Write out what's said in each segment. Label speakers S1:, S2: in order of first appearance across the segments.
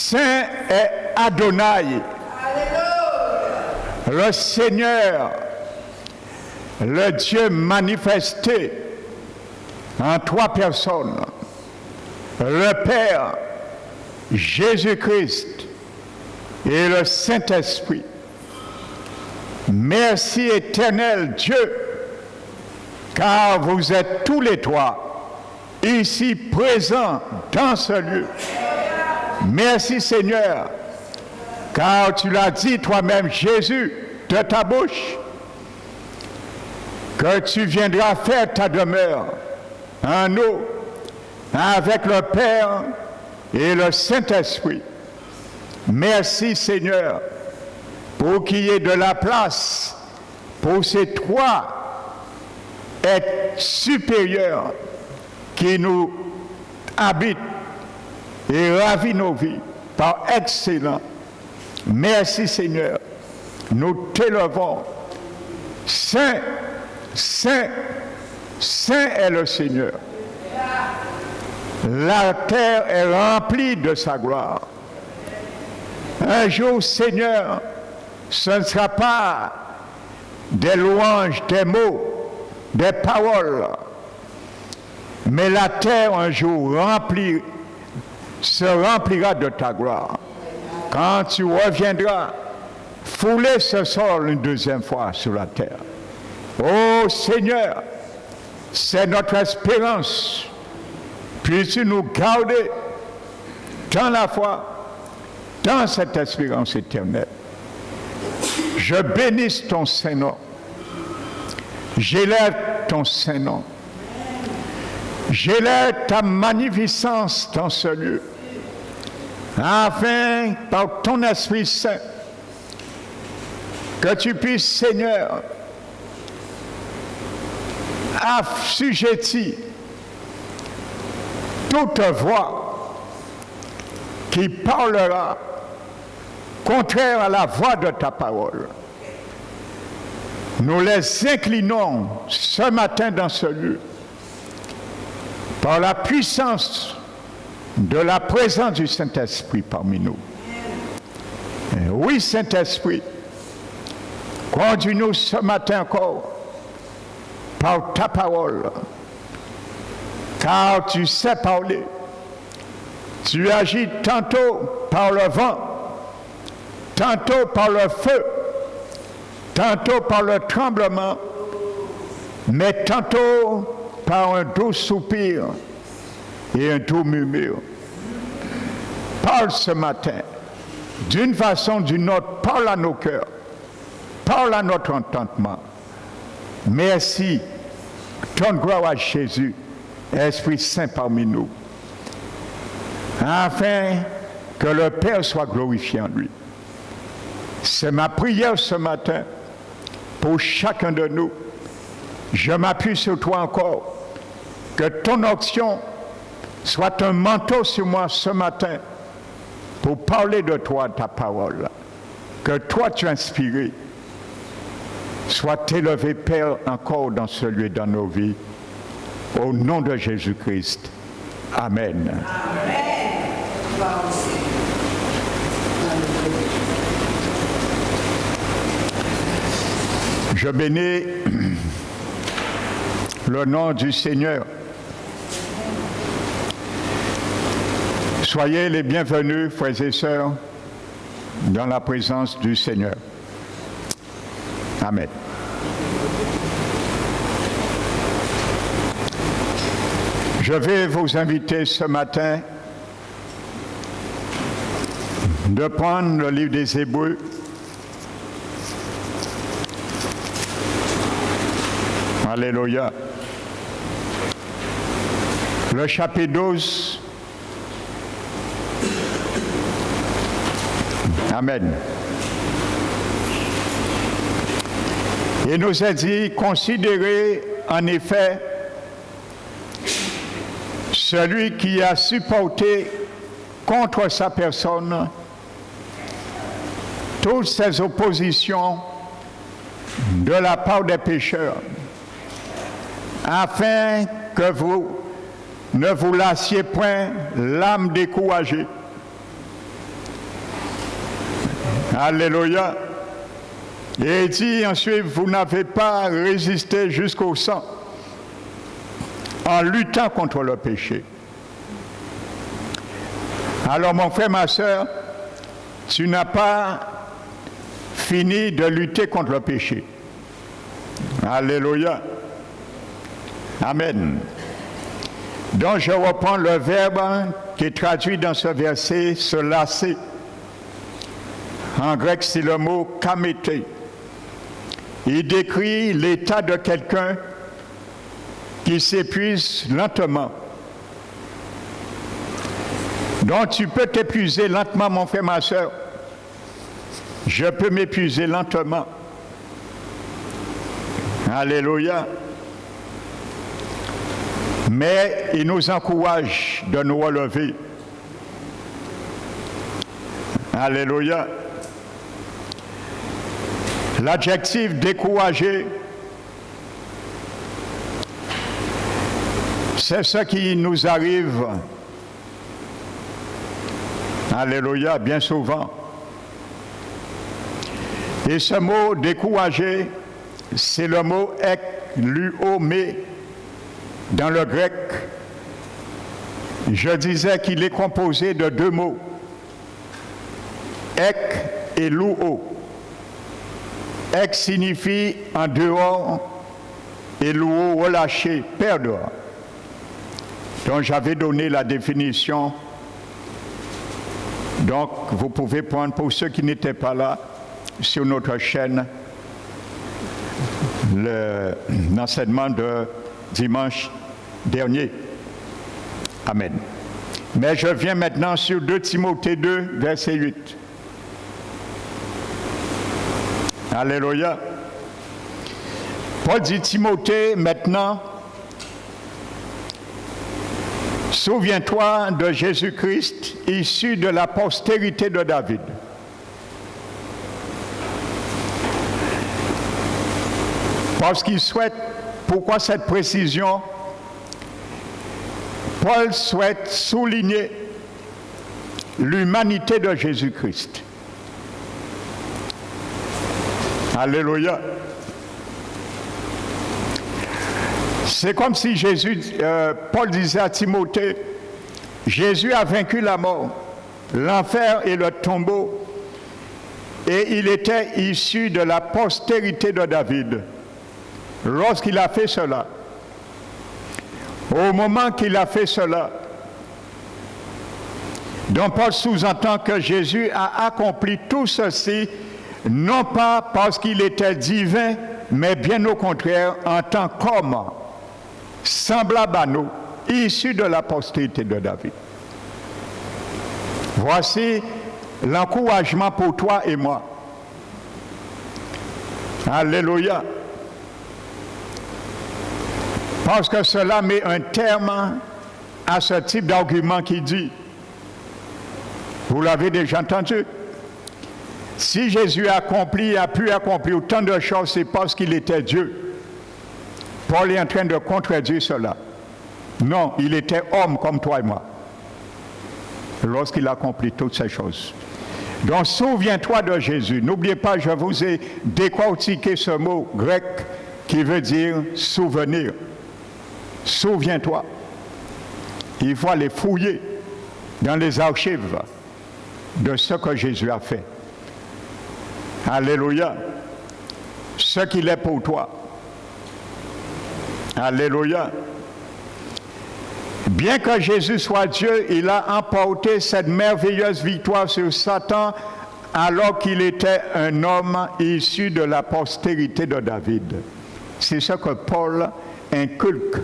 S1: Saint est Adonai, le Seigneur, le Dieu manifesté en trois personnes, le Père, Jésus-Christ et le Saint-Esprit. Merci éternel Dieu, car vous êtes tous les trois ici présents dans ce lieu. Merci Seigneur, car tu l'as dit toi-même Jésus de ta bouche, que tu viendras faire ta demeure en nous avec le Père et le Saint-Esprit. Merci Seigneur pour qu'il y ait de la place pour ces trois êtres supérieurs qui nous habitent et ravit nos vies par excellent. Merci Seigneur. Nous t'élevons. Saint, Saint, Saint est le Seigneur. La terre est remplie de sa gloire. Un jour, Seigneur, ce ne sera pas des louanges, des mots, des paroles, mais la terre un jour se remplira de ta gloire. Quand tu reviendras, fouler ce sol une deuxième fois sur la terre. Oh Seigneur, c'est notre espérance. Puisses-tu nous garder dans la foi, dans cette espérance éternelle. Je bénisse ton Saint-Nom. J'élève ton Saint-Nom. J'élève ta magnificence dans ce lieu, afin, par ton Esprit Saint, que tu puisses, Seigneur, assujettir toute voix qui parlera contraire à la voix de ta parole. Nous les inclinons ce matin dans ce lieu par la puissance de la présence du Saint-Esprit parmi nous. Et oui, Saint-Esprit, conduis-nous ce matin encore par ta parole, car tu sais parler. Tu agis tantôt par le vent, tantôt par le feu, tantôt par le tremblement, mais tantôt par un doux soupir et un doux murmure. Parle ce matin, d'une façon ou d'une autre, parle à nos cœurs, parle à notre entendement. Merci, donne gloire à Jésus, Esprit Saint parmi nous, afin que le Père soit glorifié en lui. C'est ma prière ce matin pour chacun de nous. Je m'appuie sur toi encore, que ton onction soit un manteau sur moi ce matin pour parler de toi, ta parole, que toi tu as inspiré. Sois élevé, Père, encore dans ce lieu, dans nos vies. Au nom de Jésus-Christ. Amen. Amen. Je bénis le nom du Seigneur. Soyez les bienvenus, frères et sœurs, dans la présence du Seigneur. Amen. Je vais vous inviter ce matin de prendre le livre des Hébreux, alléluia, le chapitre 12. Amen. Il nous a dit, considérez en effet celui qui a supporté contre sa personne toutes ces oppositions de la part des pécheurs, afin que vous ne vous lassiez point l'âme découragée, Alléluia. Et il dit ensuite, vous n'avez pas résisté jusqu'au sang en luttant contre le péché. Alors mon frère, ma soeur, tu n'as pas fini de lutter contre le péché. Alléluia. Amen. Donc je reprends le verbe qui est traduit dans ce verset, se lasser. En grec, c'est le mot kamété. Il décrit l'état de quelqu'un qui s'épuise lentement. Donc tu peux t'épuiser lentement, mon frère, ma soeur. Je peux m'épuiser lentement. Alléluia. Mais il nous encourage de nous relever. Alléluia. L'adjectif découragé, c'est ce qui nous arrive. Alléluia, bien souvent. Et ce mot découragé, c'est le mot ekluomé dans le grec. Je disais qu'il est composé de deux mots, ek et louo. Ek signifie en dehors et louo relâché, perdre. Donc j'avais donné la définition. Donc vous pouvez prendre, pour ceux qui n'étaient pas là, sur notre chaîne, l'enseignement de dimanche dernier. Amen. Mais je viens maintenant sur 2 Timothée 2, verset 8. Alléluia. Paul dit Timothée, maintenant, souviens-toi de Jésus-Christ, issu de la postérité de David. Parce qu'il souhaite, pourquoi cette précision? Paul souhaite souligner l'humanité de Jésus-Christ. Alléluia. C'est comme si Paul disait à Timothée, Jésus a vaincu la mort, l'enfer et le tombeau, et il était issu de la postérité de David. Lorsqu'il a fait cela, au moment qu'il a fait cela, donc Paul sous-entend que Jésus a accompli tout ceci, non pas parce qu'il était divin, mais bien au contraire en tant qu'homme, semblable à nous, issu de la postérité de David. Voici l'encouragement pour toi et moi. Alléluia. Parce que cela met un terme à ce type d'argument qui dit, vous l'avez déjà entendu, si Jésus a pu accomplir autant de choses, c'est parce qu'il était Dieu. Paul est en train de contredire cela. Non, il était homme comme toi et moi, lorsqu'il a accompli toutes ces choses. Donc, souviens-toi de Jésus. N'oubliez pas, je vous ai décortiqué ce mot grec qui veut dire souvenir. Souviens-toi. Il faut aller fouiller dans les archives de ce que Jésus a fait. Alléluia. Ce qu'il est pour toi. Alléluia. Bien que Jésus soit Dieu, il a emporté cette merveilleuse victoire sur Satan alors qu'il était un homme issu de la postérité de David. C'est ce que Paul inculque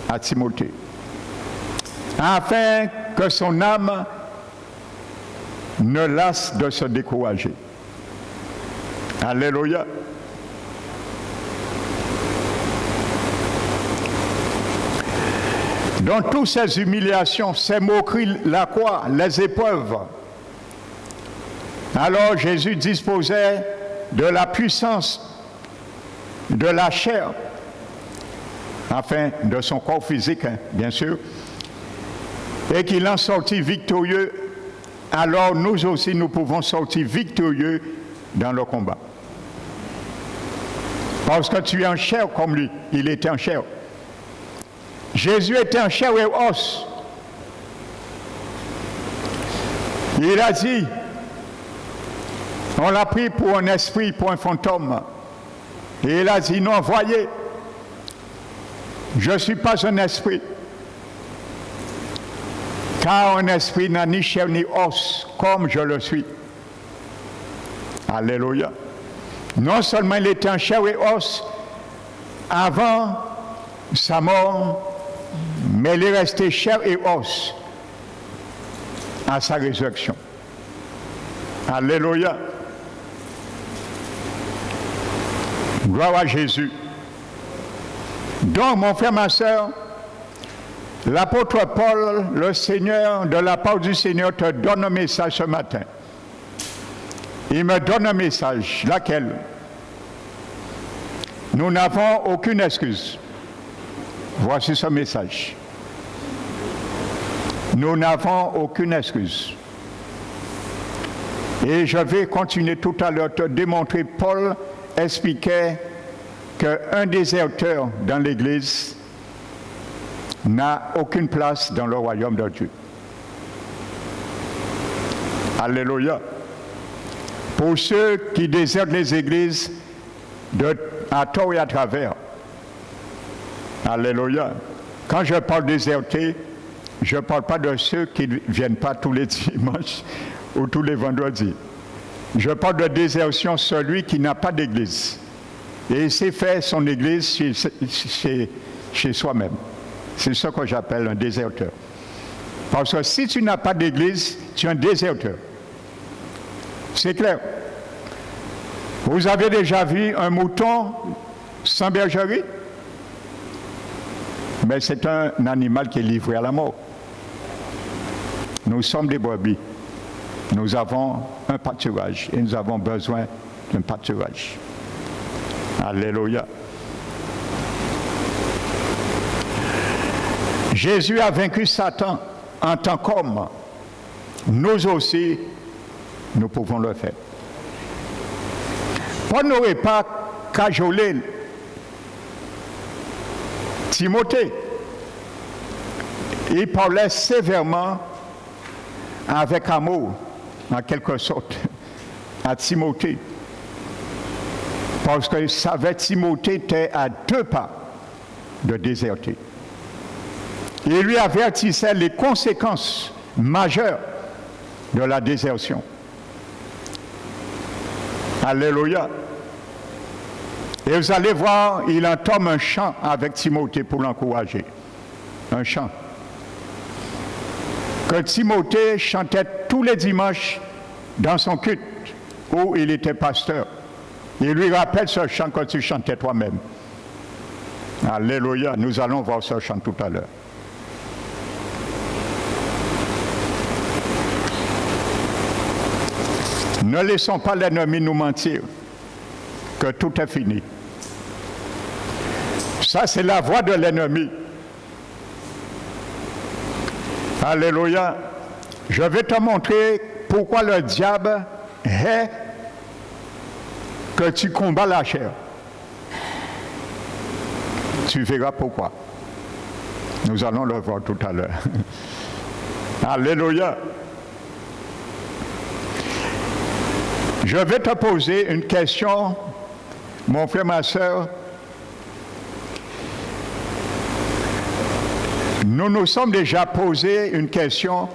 S1: à Timothée, afin que son âme ne lasse de se décourager. Alléluia. Donc toutes ces humiliations, ces moqueries, la croix, les épreuves, alors Jésus disposait de la puissance de la chair, enfin de son corps physique, bien sûr, et qu'il en sortit victorieux alors nous aussi nous pouvons sortir victorieux dans le combat. Parce que tu es en chair comme lui, il était en chair. Jésus était en chair et os. Il a dit, on l'a pris pour un esprit, pour un fantôme. Et il a dit, non, voyez, je ne suis pas un esprit. Car un esprit n'a ni chair ni os, comme je le suis. Alléluia. Non seulement il était en chair et os avant sa mort, mais il est resté chair et os à sa résurrection. Alléluia. Gloire à Jésus. Donc, mon frère, ma soeur, l'apôtre Paul, le Seigneur, de la part du Seigneur, te donne un message ce matin. Il me donne un message, laquelle nous n'avons aucune excuse. Voici ce message. Nous n'avons aucune excuse. Et je vais continuer tout à l'heure te démontrer. Paul expliquait qu'un déserteur dans l'Église n'a aucune place dans le royaume de Dieu. Alléluia. Pour ceux qui désertent les églises à tort et à travers. Alléluia. Quand je parle déserter, je ne parle pas de ceux qui ne viennent pas tous les dimanches ou tous les vendredis. Je parle de désertion, celui qui n'a pas d'église. Et il s'est fait son église chez soi-même. C'est ce que j'appelle un déserteur. Parce que si tu n'as pas d'église, tu es un déserteur. C'est clair. Vous avez déjà vu un mouton sans bergerie? Mais c'est un animal qui est livré à la mort. Nous sommes des brebis. Nous avons un pâturage et nous avons besoin d'un pâturage. Alléluia. Jésus a vaincu Satan en tant qu'homme. Nous aussi, nous pouvons le faire. Paul n'aurait pas cajolé Timothée. Il parlait sévèrement, avec amour, en quelque sorte, à Timothée. Parce qu'il savait que Timothée était à 2 pas de déserter. Il lui avertissait les conséquences majeures de la désertion. Alléluia. Et vous allez voir, il entame un chant avec Timothée pour l'encourager. Un chant. Que Timothée chantait tous les dimanches dans son culte où il était pasteur. Il lui rappelle ce chant que tu chantais toi-même. Alléluia. Nous allons voir ce chant tout à l'heure. Ne laissons pas l'ennemi nous mentir que tout est fini. Ça, c'est la voix de l'ennemi. Alléluia. Je vais te montrer pourquoi le diable est que tu combats la chair. Tu verras pourquoi. Nous allons le voir tout à l'heure. Alléluia. Je vais te poser une question, mon frère, ma soeur. Nous nous sommes déjà posé une question.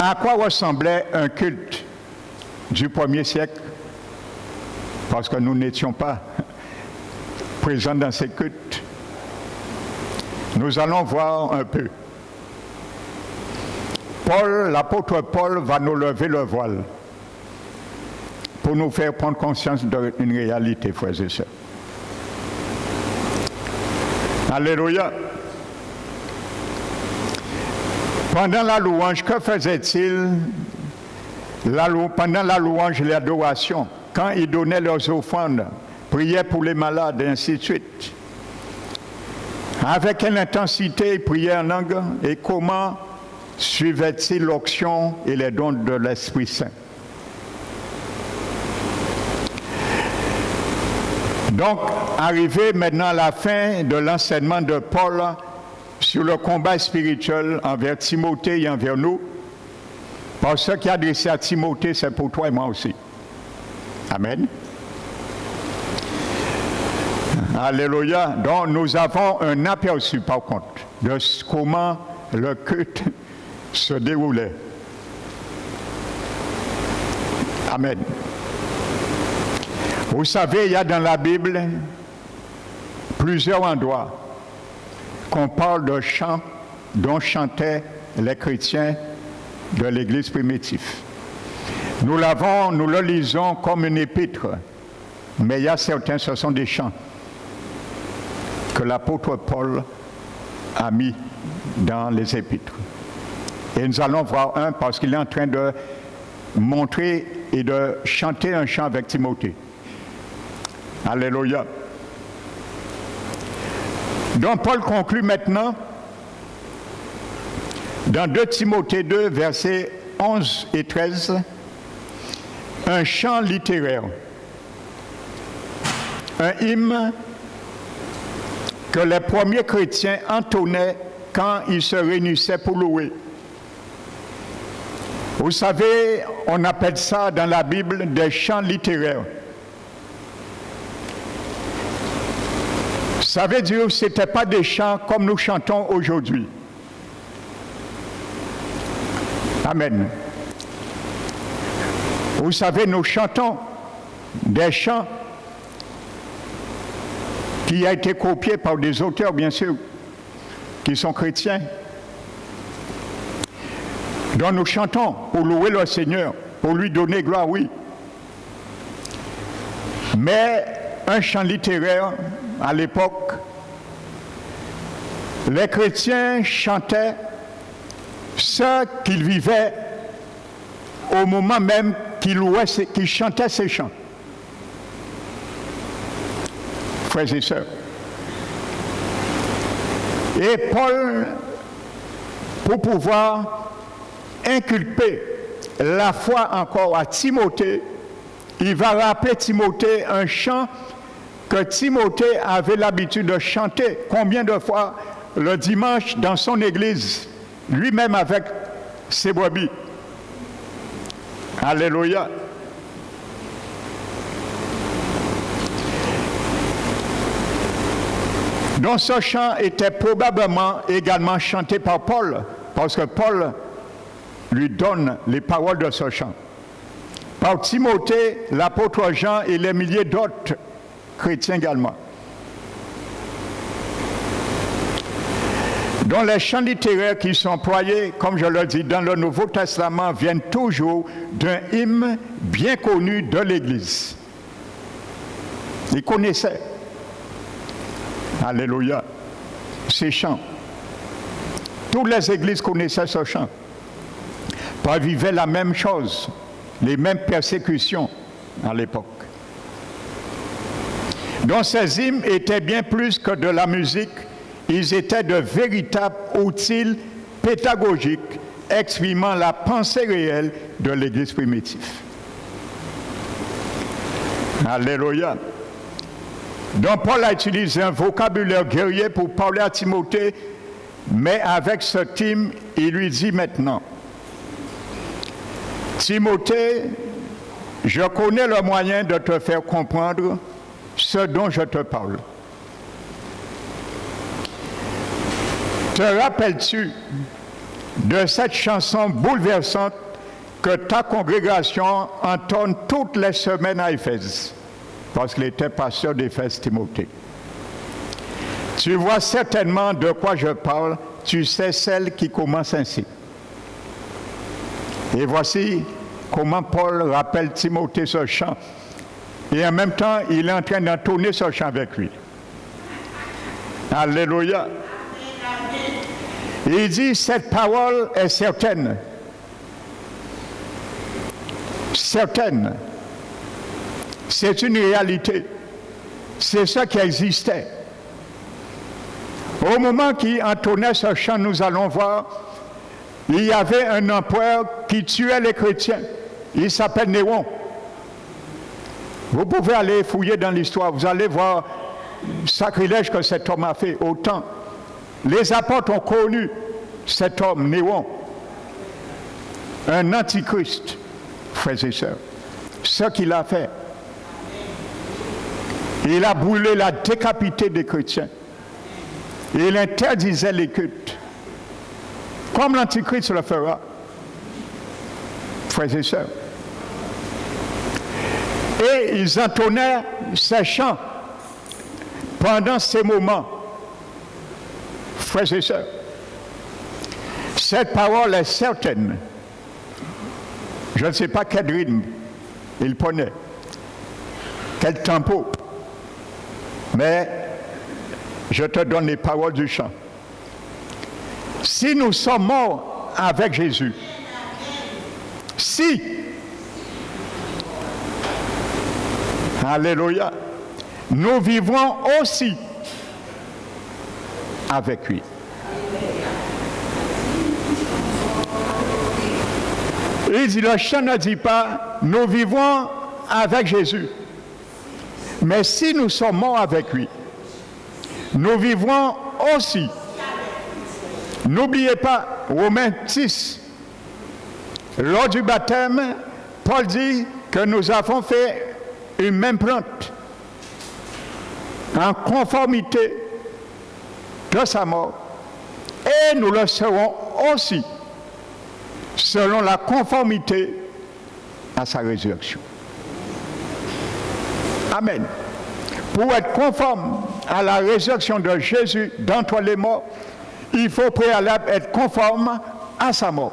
S1: À quoi ressemblait un culte du 1er siècle? Parce que nous n'étions pas présents dans ces cultes. Nous allons voir un peu. L'apôtre Paul va nous lever le voile pour nous faire prendre conscience d'une réalité, frères et sœurs. Alléluia. Pendant la louange, que faisait-il pendant la louange et l'adoration? Quand ils donnaient leurs offrandes, priaient pour les malades, et ainsi de suite. Avec quelle intensité ils priaient en langue et comment suivait-il l'onction et les dons de l'Esprit Saint? Donc, arrivé maintenant à la fin de l'enseignement de Paul sur le combat spirituel envers Timothée et envers nous, parce que ce qui est adressé à Timothée, c'est pour toi et moi aussi. Amen. Alléluia. Donc, nous avons un aperçu, par contre, de comment le culte se déroulait. Amen. Vous savez, il y a dans la Bible plusieurs endroits qu'on parle de chants dont chantaient les chrétiens de l'Église primitive. Nous le lisons comme une épître, mais il y a certains, ce sont des chants que l'apôtre Paul a mis dans les épîtres. Et nous allons voir un parce qu'il est en train de montrer et de chanter un chant avec Timothée. Alléluia. Donc Paul conclut maintenant dans 2 Timothée 2, versets 11 et 13, un chant littéraire, un hymne que les premiers chrétiens entonnaient quand ils se réunissaient pour louer. Vous savez, on appelle ça dans la Bible des chants littéraires. Ça veut dire que ce n'était pas des chants comme nous chantons aujourd'hui. Amen. Vous savez, nous chantons des chants qui ont été copiés par des auteurs, bien sûr, qui sont chrétiens. Donc nous chantons pour louer le Seigneur, pour lui donner gloire, oui. Mais un chant littéraire, à l'époque, les chrétiens chantaient ce qu'ils vivaient au moment même qu'ils chantaient ces chants. Frères et sœurs. Et Paul, pour pouvoir inculper la foi encore à Timothée, il va rappeler Timothée un chant que Timothée avait l'habitude de chanter combien de fois le dimanche dans son église, lui-même avec ses brebis. Alléluia. Donc ce chant était probablement également chanté par Paul, parce que Paul lui donne les paroles de ce chant. Par Timothée, l'apôtre Jean et les milliers d'autres chrétiens également. Donc les chants littéraires qui sont employés, comme je le dis, dans le Nouveau Testament, viennent toujours d'un hymne bien connu de l'Église. Ils connaissaient. Alléluia. Ces chants. Toutes les églises connaissaient ce chant. Paul vivait la même chose, les mêmes persécutions à l'époque. Donc ces hymnes étaient bien plus que de la musique, ils étaient de véritables outils pédagogiques exprimant la pensée réelle de l'Église primitive. Alléluia. Donc Paul a utilisé un vocabulaire guerrier pour parler à Timothée, mais avec ce hymne, il lui dit maintenant, Timothée, je connais le moyen de te faire comprendre ce dont je te parle. Te rappelles-tu de cette chanson bouleversante que ta congrégation entonne toutes les semaines à Éphèse? Parce qu'il était pasteur d'Éphèse, Timothée. Tu vois certainement de quoi je parle, tu sais celle qui commence ainsi. Et voici comment Paul rappelle Timothée ce chant. Et en même temps, il est en train d'entonner ce chant avec lui. Alléluia. Il dit, cette parole est certaine. Certaine. C'est une réalité. C'est ça qui existait. Au moment qu'il entonnait ce chant, nous allons voir, il y avait un empereur qui tuait les chrétiens. Il s'appelle Néron. Vous pouvez aller fouiller dans l'histoire, vous allez voir le sacrilège que cet homme a fait autant. Les apôtres ont connu cet homme, Néron, un antichrist, frères et sœurs. Ce qu'il a fait, il a brûlé la décapité des chrétiens. Il interdisait les cultes, comme l'antichrist le fera, frères et sœurs. Et ils entonnaient ces chants pendant ces moments, frères et sœurs. Cette parole est certaine. Je ne sais pas quel rythme il prenait, quel tempo, mais je te donne les paroles du chant. Si nous sommes morts avec Jésus, si, alléluia, nous vivrons aussi avec lui. Il dit, le chant ne dit pas, nous vivons avec Jésus. Mais si nous sommes morts avec lui, nous vivrons aussi. N'oubliez pas, Romains 6, lors du baptême, Paul dit que nous avons fait une même plante en conformité de sa mort. Et nous le serons aussi selon la conformité à sa résurrection. Amen. Pour être conforme à la résurrection de Jésus d'entre les morts, il faut préalable être conforme à sa mort.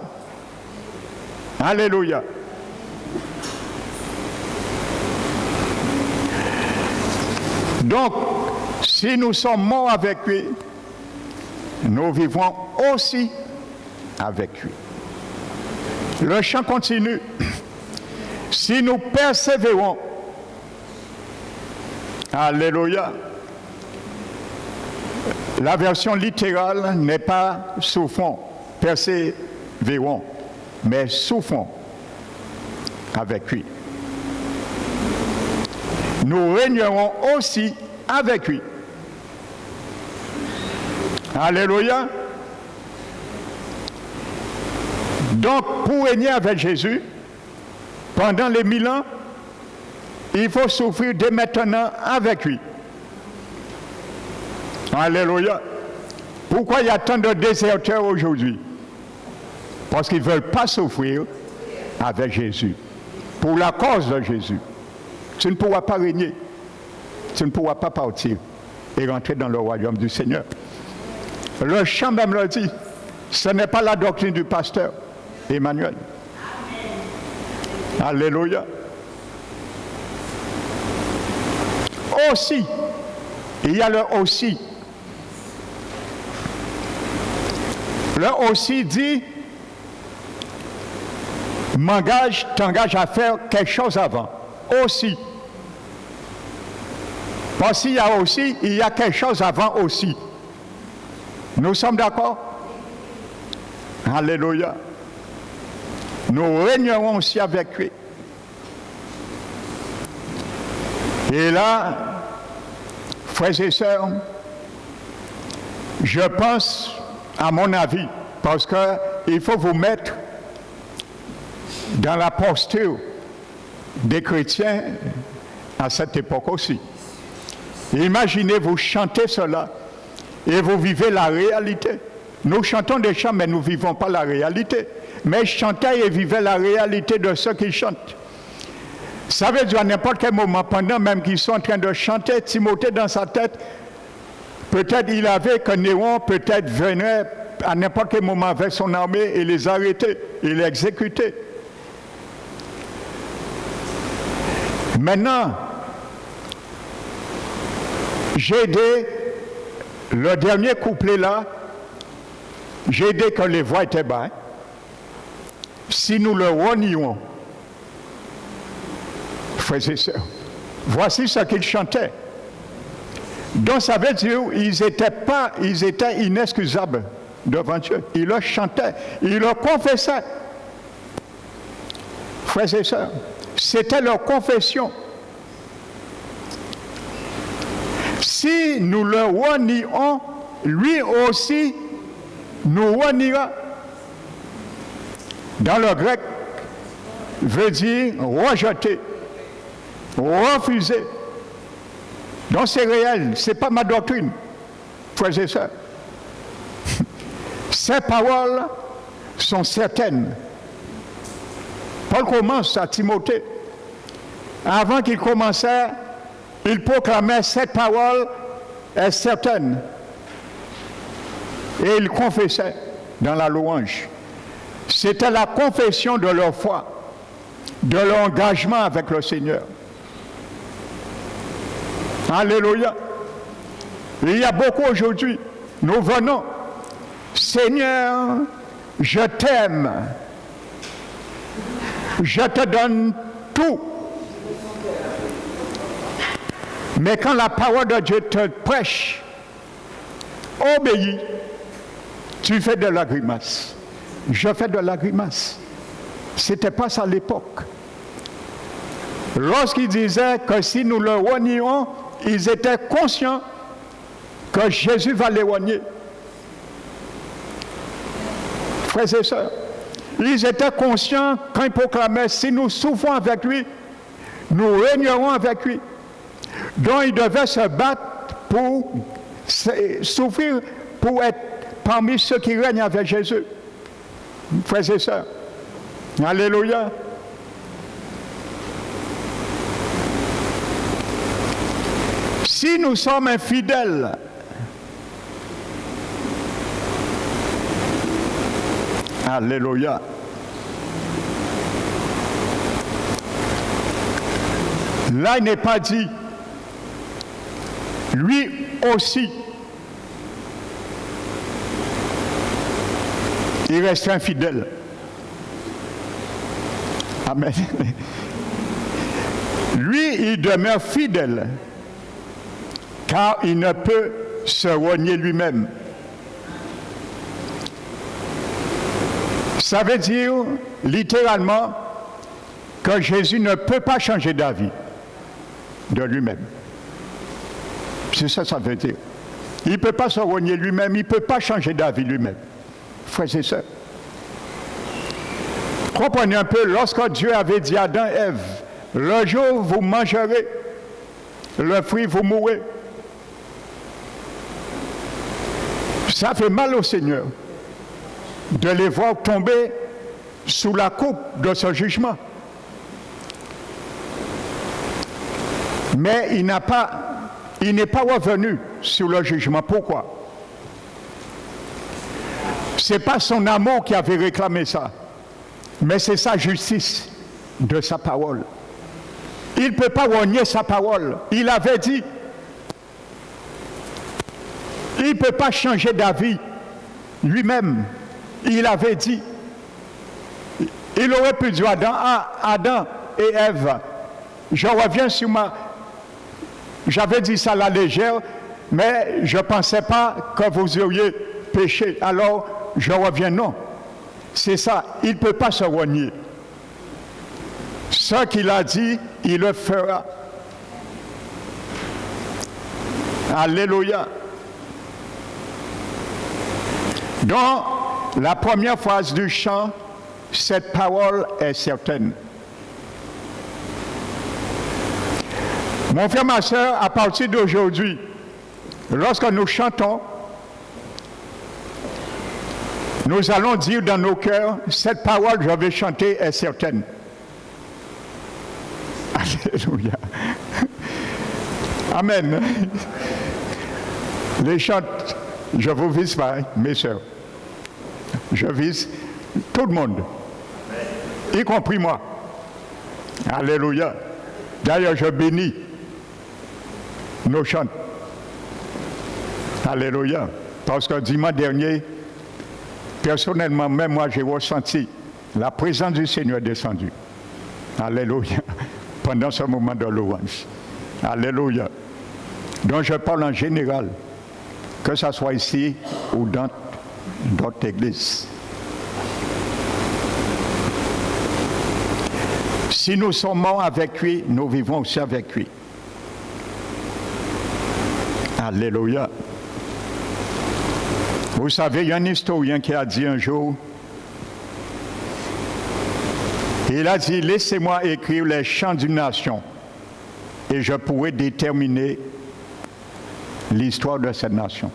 S1: Alléluia. Donc, si nous sommes morts avec lui, nous vivrons aussi avec lui. Le chant continue. Si nous persévérons, alléluia, la version littérale n'est pas souffrons, persévérons, mais souffrons avec lui. Nous régnerons aussi avec lui. Alléluia. Donc, pour régner avec Jésus, pendant les 1000 ans, il faut souffrir dès maintenant avec lui. Alléluia. Pourquoi il y a tant de déserteurs aujourd'hui? Parce qu'ils ne veulent pas souffrir avec Jésus. Pour la cause de Jésus. Tu ne pourras pas régner. Tu ne pourras pas partir et rentrer dans le royaume du Seigneur. Le chant même le dit. Ce n'est pas la doctrine du pasteur Emmanuel. Alléluia. Aussi, il y a le aussi. Le aussi dit, t'engage à faire quelque chose avant. Aussi. Parce qu'il y a aussi, il y a quelque chose avant aussi. Nous sommes d'accord? Alléluia. Nous régnerons aussi avec lui. Et là, frères et sœurs, je pense, à mon avis, parce qu'il faut vous mettre dans la posture des chrétiens à cette époque aussi. Imaginez, vous chantez cela et vous vivez la réalité. Nous chantons des chants, mais nous ne vivons pas la réalité. Mais chantaient et vivaient la réalité de ceux qui chantent. Ça veut dire à n'importe quel moment, pendant même qu'ils sont en train de chanter, Timothée dans sa tête, peut-être il avait que Néron peut-être venait à n'importe quel moment avec son armée et les arrêter et les exécuter. Maintenant, j'ai aidé le dernier couplet là, j'ai aidé que les voix étaient bas. Si nous le renions, frères et sœurs, voici ce qu'ils chantaient. Donc ça veut dire qu'ils étaient inexcusables. devant Dieu. Ils le chantaient, ils le confessaient. Frères et sœurs, c'était leur confession. Si nous le renions, lui aussi nous reniera. Dans le grec, veut dire rejeter, refuser. Donc c'est réel, ce n'est pas ma doctrine, frères et sœurs. Ces paroles sont certaines. Paul commence à Timothée. Avant qu'il commençait, il proclamait cette parole est certaine. Et il confessait dans la louange. C'était la confession de leur foi, de leur engagement avec le Seigneur. Alléluia. Il y a beaucoup aujourd'hui. Nous venons. Seigneur, je t'aime. Je te donne tout. Mais quand la parole de Dieu te prêche, obéis, tu fais de la grimace. Je fais de la grimace. Ce n'était pas ça à l'époque. Lorsqu'ils disaient que si nous le renions, ils étaient conscients que Jésus va les renier. Frères et sœurs, ils étaient conscients quand ils proclamaient si nous souffrons avec lui, nous régnerons avec lui. Donc ils devaient se battre pour souffrir, pour être parmi ceux qui règnent avec Jésus. Frères et sœurs, alléluia. Si nous sommes infidèles, alléluia. Là, il n'est pas dit, lui aussi, il reste infidèle. Amen. Lui, il demeure fidèle, car il ne peut se renier lui-même. Ça veut dire, littéralement, que Jésus ne peut pas changer d'avis de lui-même. C'est ça que ça veut dire. Il ne peut pas se renier lui-même, il ne peut pas changer d'avis lui-même. Frères et sœurs, comprenez un peu, lorsque Dieu avait dit à Adam et Ève, le jour où vous mangerez le fruit, vous mourrez. Ça fait mal au Seigneur de les voir tomber sous la coupe de ce jugement. Mais il n'est pas revenu sur le jugement. Pourquoi? Ce n'est pas son amour qui avait réclamé ça, mais c'est sa justice de sa parole. Il ne peut pas renier sa parole. Il avait dit. Il ne peut pas changer d'avis lui-même. Il avait dit. Il aurait pu dire à Adam et Ève, je reviens sur J'avais dit ça à la légère, mais je ne pensais pas que vous auriez péché. Alors, je reviens. Non. C'est ça. Il ne peut pas se renier. Ce qu'il a dit, il le fera. Alléluia. Dans la première phrase du chant, cette parole est certaine. Mon frère, ma soeur, à partir d'aujourd'hui, lorsque nous chantons, nous allons dire dans nos cœurs, cette parole que je vais chanter est certaine. Alléluia. Amen. Les chants, je vous vise pas, mes soeurs. Je vise tout le monde, y compris moi. Alléluia. D'ailleurs, je bénis nos chants. Alléluia. Parce que dimanche dernier, personnellement, même moi, j'ai ressenti la présence du Seigneur descendue. Alléluia. Pendant ce moment de louange. Alléluia. Donc je parle en général, que ce soit ici ou dans d'autres églises. Si nous sommes morts avec lui, nous vivons aussi avec lui. Alléluia. Vous savez, il y a un historien qui a dit un jour, il a dit, laissez-moi écrire les chants d'une nation et je pourrai déterminer l'histoire de cette nation.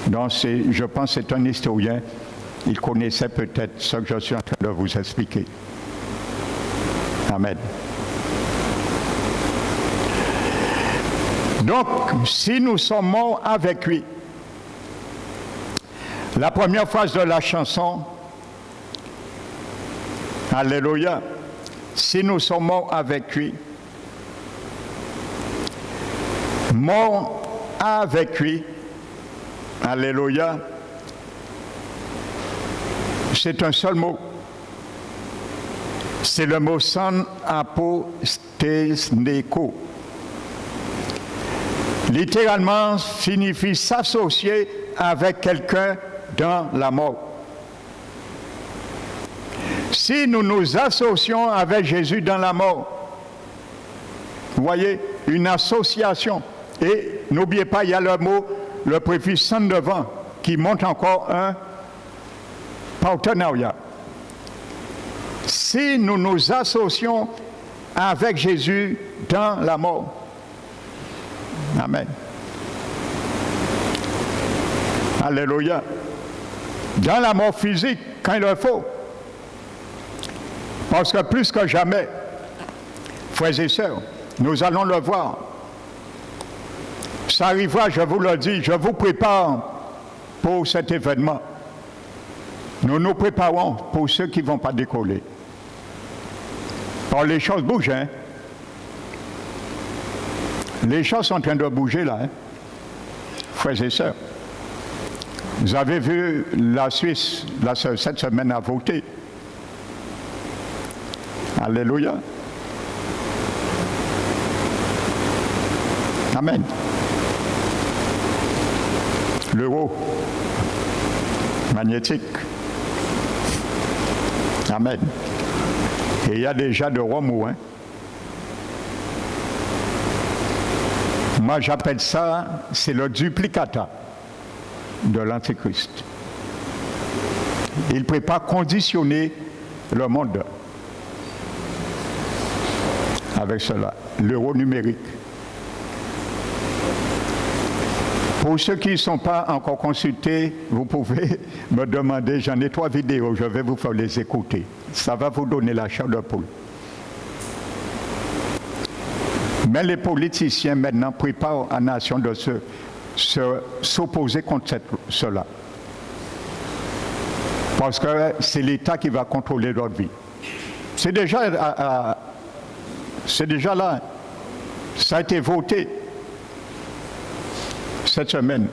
S1: Donc, je pense que c'est un historien, il connaissait peut-être ce que je suis en train de vous expliquer. Amen. Donc, si nous sommes morts avec lui, la première phrase de la chanson, Alléluia, si nous sommes morts avec lui, morts avec lui, Alléluia, c'est un seul mot. C'est le mot san apostesneko. Littéralement signifie s'associer avec quelqu'un dans la mort. Si nous nous associons avec Jésus dans la mort, vous voyez, une association. Et n'oubliez pas, il y a le mot, le préfixe san devant, qui montre encore un partenariat. Si nous nous associons avec Jésus dans la mort, amen. Alléluia. Dans la mort physique, quand il le faut. Parce que plus que jamais, frères et sœurs, nous allons le voir. Ça arrivera, je vous le dis, je vous prépare pour cet événement. Nous nous préparons pour ceux qui ne vont pas décoller. Alors les choses bougent, hein? Les choses sont en train de bouger là, hein? Frères et sœurs. Vous avez vu la Suisse, cette semaine, a voté. Alléluia. Amen. L'euro magnétique. Amen. Et il y a déjà de remous, hein? Moi, j'appelle ça, c'est le duplicata de l'Antéchrist. Il ne peut pas conditionner le monde avec cela, l'euro numérique. Pour ceux qui ne sont pas encore consultés, vous pouvez me demander, j'en ai 3 vidéos, je vais vous faire les écouter. Ça va vous donner la chair de poule. Mais les politiciens maintenant préparent la nation de s'opposer contre cela. Parce que c'est l'État qui va contrôler leur vie. C'est déjà là. Ça a été voté cette semaine.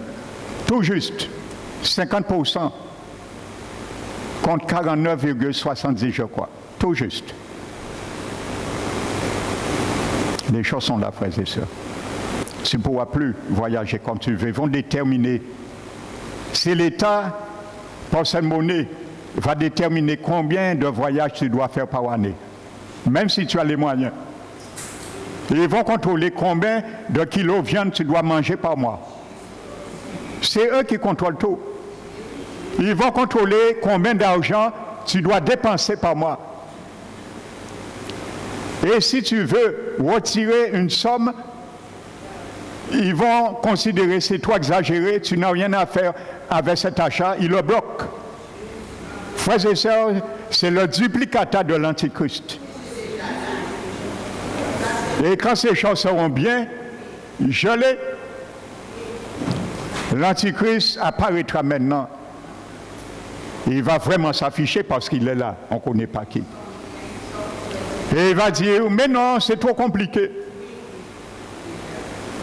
S1: Tout juste 50% contre 49,70 je crois. Tout juste. Les choses sont là, frères et sœurs. Tu ne pourras plus voyager comme tu veux. Ils vont déterminer. C'est l'État, par cette monnaie, va déterminer combien de voyages tu dois faire par année. Même si tu as les moyens. Ils vont contrôler combien de kilos de viande tu dois manger par mois. C'est eux qui contrôlent tout. Ils vont contrôler combien d'argent tu dois dépenser par mois. Et si tu veux retirer une somme, ils vont considérer c'est trop exagéré, tu n'as rien à faire avec cet achat, ils le bloquent. Frères et sœurs, c'est le duplicata de l'Antichrist. Et quand ces choses seront bien gelées, l'Antichrist apparaîtra maintenant. Il va vraiment s'afficher parce qu'il est là, on ne connaît pas qui. Et il va dire, mais non, c'est trop compliqué.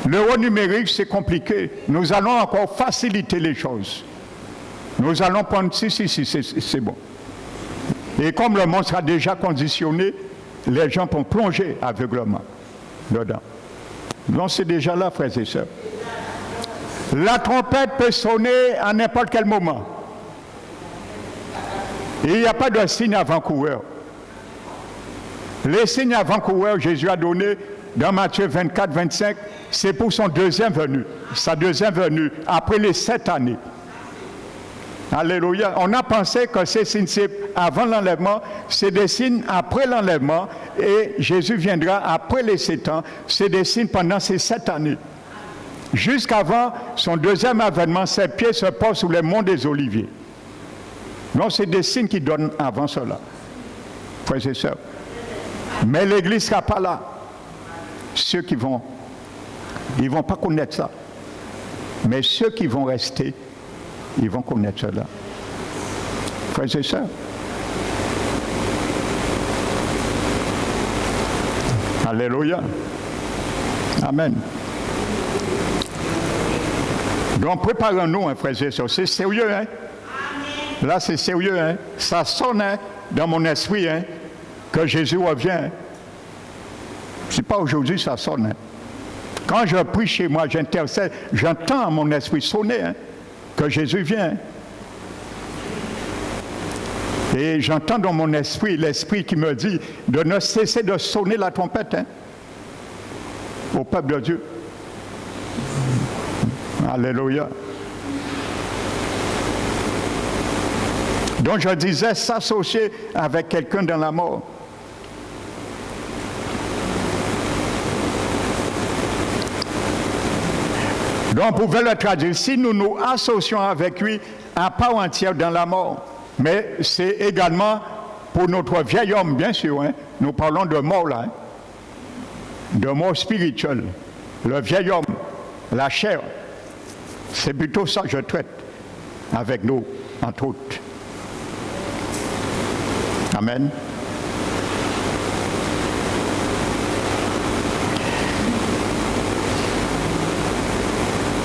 S1: L'euro numérique, c'est compliqué. Nous allons encore faciliter les choses. Nous allons prendre, c'est bon. Et comme le monde sera déjà conditionné, les gens vont plonger aveuglement dedans. Donc c'est déjà là, frères et sœurs. La trompette peut sonner à n'importe quel moment. Et il n'y a pas de signe avant-coureur. Les signes avant-coureurs que Jésus a donnés dans Matthieu 24, 25, c'est pour son deuxième venue. Sa deuxième venue, après les 7 années. Alléluia. On a pensé que ces signes, c'est avant l'enlèvement, c'est des signes après l'enlèvement, et Jésus viendra après les 7 ans. C'est des signes pendant ces 7 années. Jusqu'avant son deuxième avènement, ses pieds se posent sur les monts des Oliviers. Non, c'est des signes qui donnent avant cela. Frères et sœurs. Mais l'Église ne sera pas là. Ceux qui vont, ils ne vont pas connaître ça. Mais ceux qui vont rester, ils vont connaître cela. Frères et sœurs. Alléluia. Amen. Donc préparons-nous, hein, frères et sœurs. C'est sérieux, hein? Là, c'est sérieux, hein? Ça sonne, hein, dans mon esprit, hein, que Jésus revient. Hein? C'est pas aujourd'hui, ça sonne. Hein? Quand je prie chez moi, j'intercède, j'entends mon esprit sonner, hein, que Jésus vient. Et j'entends dans mon esprit l'esprit qui me dit de ne cesser de sonner la trompette, hein, au peuple de Dieu. Alléluia. Donc je disais, s'associer avec quelqu'un dans la mort. Donc on pouvait le traduire, si nous nous associons avec lui à part entière dans la mort, mais c'est également pour notre vieil homme, bien sûr, hein, nous parlons de mort là, hein, de mort spirituelle, le vieil homme, la chair, c'est plutôt ça que je traite avec nous, entre autres. Amen.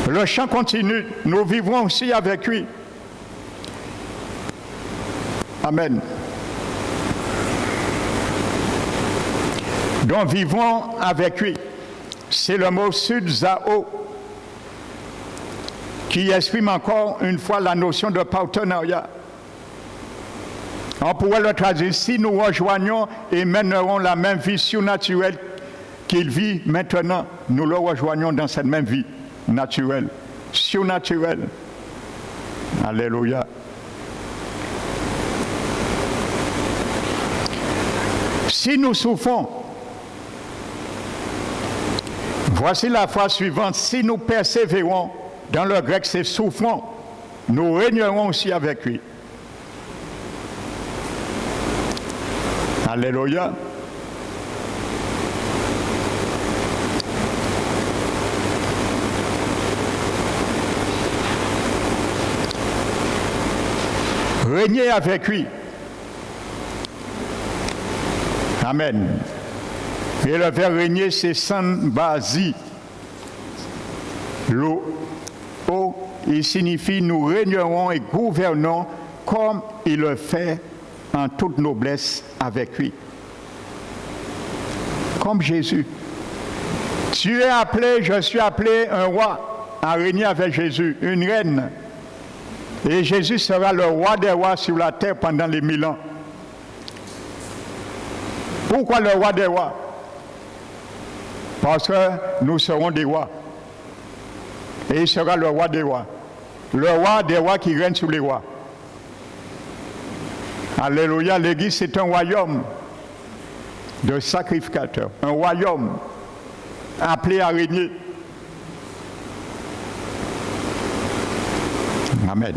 S1: Le chant continue. Nous vivrons aussi avec lui. Amen. Donc vivons avec lui. C'est le mot sudzao qui exprime encore une fois la notion de partenariat. On pourrait le traduire, si nous rejoignons et mènerons la même vie surnaturelle qu'il vit maintenant, nous le rejoignons dans cette même vie naturelle, surnaturelle. Alléluia. Si nous souffrons, voici la phrase suivante, si nous persévérons, dans le grec c'est souffrons, nous régnerons aussi avec lui. Alléluia. Régner avec lui. Amen. Et le verbe régner, c'est sanbasi. Le O, il signifie nous régnerons et gouvernons comme il le fait en toute noblesse avec lui. Comme Jésus. Tu es appelé, je suis appelé un roi à régner avec Jésus, une reine. Et Jésus sera le roi des rois sur la terre pendant les 1000 ans. Pourquoi le roi des rois? Parce que nous serons des rois. Et il sera le roi des rois. Le roi des rois qui règne sur les rois. Alléluia, l'Église c'est un royaume de sacrificateurs, un royaume appelé à régner. Amen.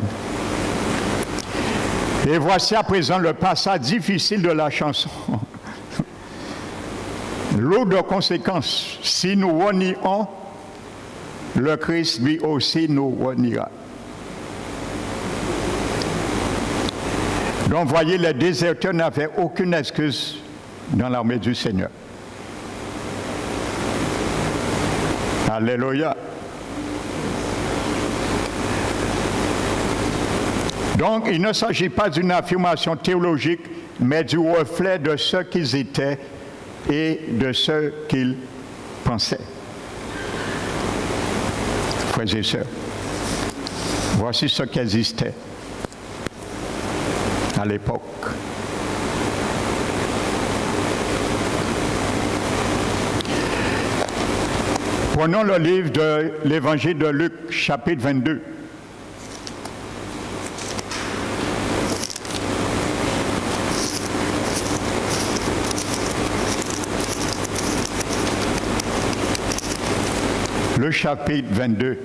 S1: Et voici à présent le passage difficile de la chanson. Lourd de conséquences, si nous renions, le Christ lui aussi nous reniera. Donc, voyez, les déserteurs n'avaient aucune excuse dans l'armée du Seigneur. Alléluia. Donc, il ne s'agit pas d'une affirmation théologique, mais du reflet de ce qu'ils étaient et de ce qu'ils pensaient. Frères et sœurs. Voici ce qui existait à l'époque. Prenons le livre de l'Évangile de Luc, chapitre 22. Le chapitre 22.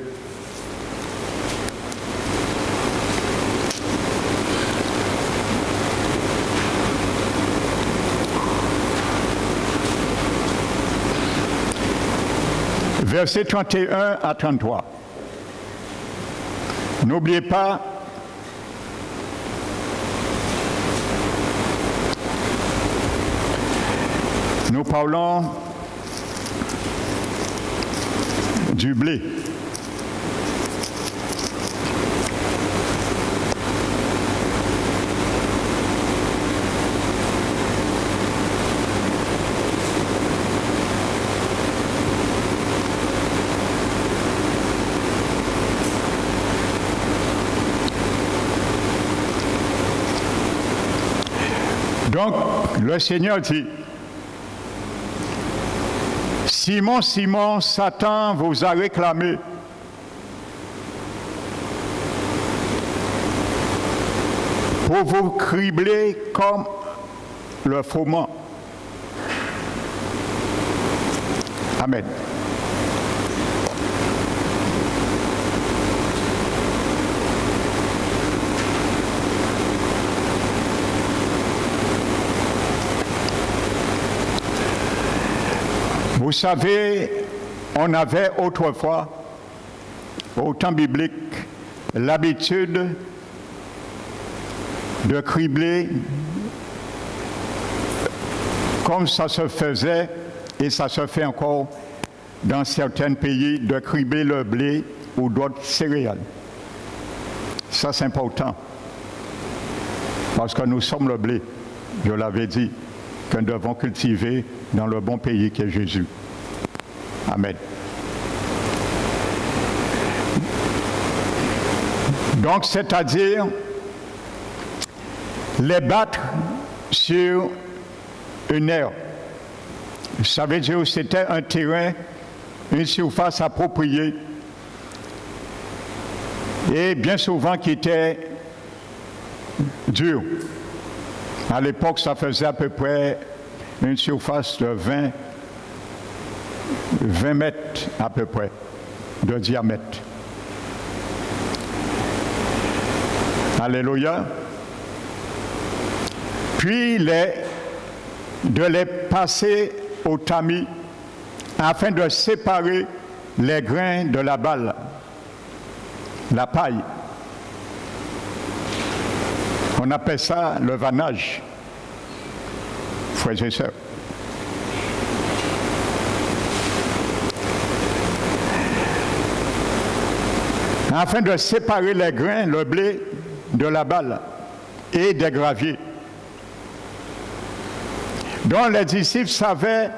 S1: Versets 31 à 33. N'oubliez pas, nous parlons du blé. Donc, le Seigneur dit, Simon, Simon, Satan vous a réclamé pour vous cribler comme le froment. Amen. Vous savez, on avait autrefois, au temps biblique, l'habitude de cribler comme ça se faisait, et ça se fait encore dans certains pays, de cribler le blé ou d'autres céréales. Ça, c'est important, parce que nous sommes le blé, je l'avais dit, que nous devons cultiver dans le bon pays qu'est Jésus. Amen. Donc, c'est-à-dire les battre sur une aire. Ça veut dire que c'était un terrain, une surface appropriée, et bien souvent qui était dur. À l'époque, ça faisait à peu près une surface de 20 mètres à peu près de diamètre. Alléluia. Puis de les passer au tamis afin de séparer les grains de la balle, la paille. On appelle ça le vannage, frères et sœurs. Afin de séparer les grains, le blé de la balle et des graviers. Donc les disciples savaient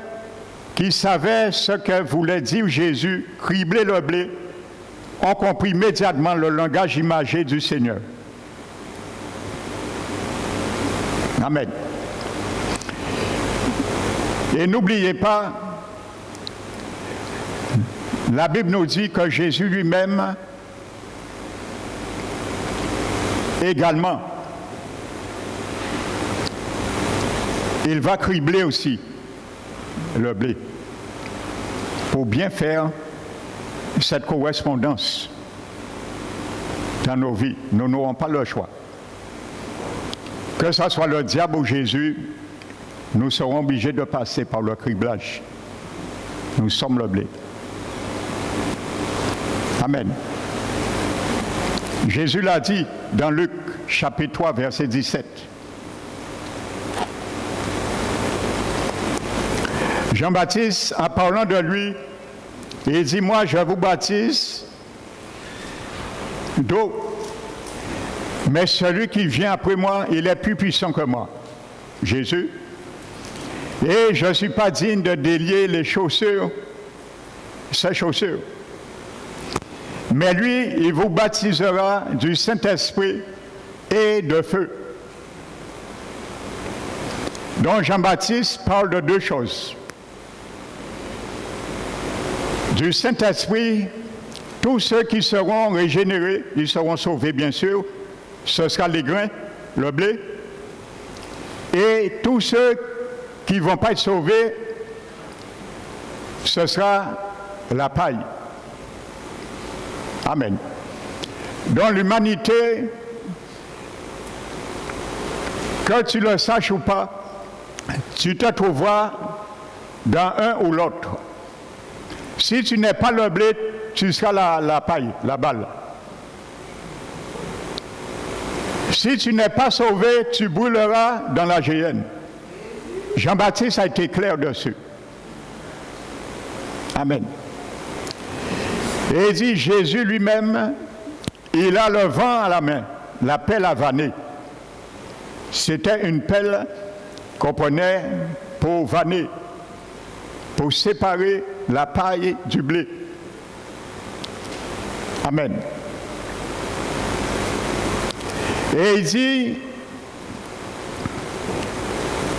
S1: ce que voulait dire Jésus, cribler le blé, ont compris immédiatement le langage imagé du Seigneur. Amen. Et n'oubliez pas, la Bible nous dit que Jésus lui-même également, il va cribler aussi le blé pour bien faire cette correspondance dans nos vies. Nous n'aurons pas le choix. Que ce soit le diable ou Jésus, nous serons obligés de passer par le criblage. Nous sommes le blé. Amen. Jésus l'a dit dans Luc, chapitre 3, verset 17. Jean-Baptiste, en parlant de lui, il dit, moi je vous baptise d'eau, mais celui qui vient après moi, il est plus puissant que moi. Jésus. Et je ne suis pas digne de délier les chaussures, ses chaussures. Mais lui, il vous baptisera du Saint-Esprit et de feu. Donc Jean-Baptiste parle de deux choses. Du Saint-Esprit, tous ceux qui seront régénérés, ils seront sauvés bien sûr, ce sera les grains, le blé. Et tous ceux qui ne vont pas être sauvés, ce sera la paille. Amen. Dans l'humanité, que tu le saches ou pas, tu te trouveras dans un ou l'autre. Si tu n'es pas le blé, tu seras la paille, la balle. Si tu n'es pas sauvé, tu brûleras dans la géhenne. Jean-Baptiste a été clair dessus. Amen. Et il dit, Jésus lui-même, il a le vent à la main, la pelle à vanner. C'était une pelle qu'on prenait pour vanner, pour séparer la paille du blé. Amen. Et il dit,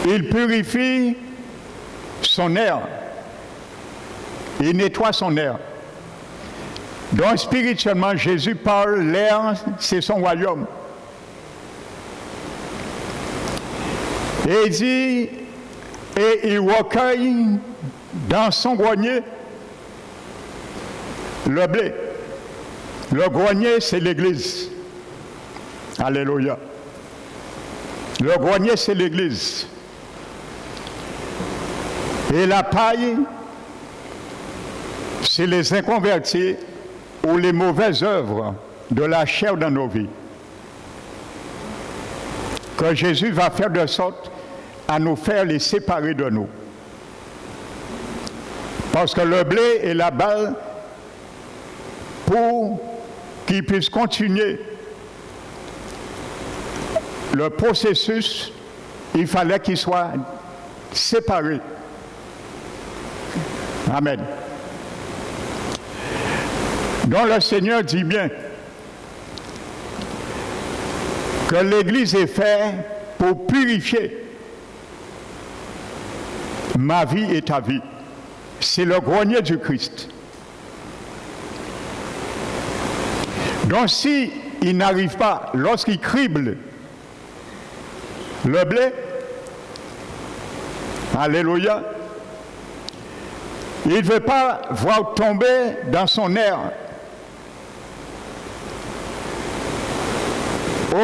S1: il purifie son air, il nettoie son air. Donc spirituellement, Jésus parle, l'air, c'est son royaume. Et il dit, et il recueille dans son grenier le blé. Le grenier, c'est l'Église. Alléluia. Le grenier, c'est l'Église. Et la paille, c'est les inconvertis ou les mauvaises œuvres de la chair dans nos vies. Que Jésus va faire de sorte à nous faire les séparer de nous. Parce que le blé est la balle pour qu'il puisse continuer le processus, il fallait qu'il soit séparé. Amen. Donc le Seigneur dit bien que l'Église est faite pour purifier ma vie et ta vie. C'est le grenier du Christ. Donc si il n'arrive pas, lorsqu'il crible le blé, alléluia, il ne veut pas voir tomber dans son air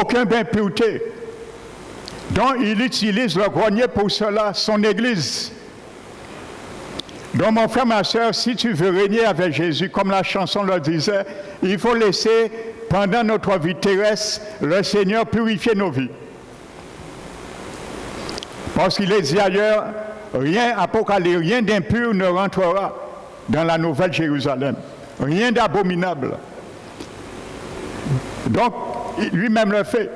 S1: aucun impureté. Donc il utilise le grenier pour cela, son Église. Donc mon frère, ma soeur, si tu veux régner avec Jésus, comme la chanson le disait, il faut laisser, pendant notre vie terrestre, le Seigneur purifier nos vies. Parce qu'il est dit ailleurs, rien apocalypse, rien d'impur ne rentrera dans la nouvelle Jérusalem. Rien d'abominable. Donc, lui-même le fait.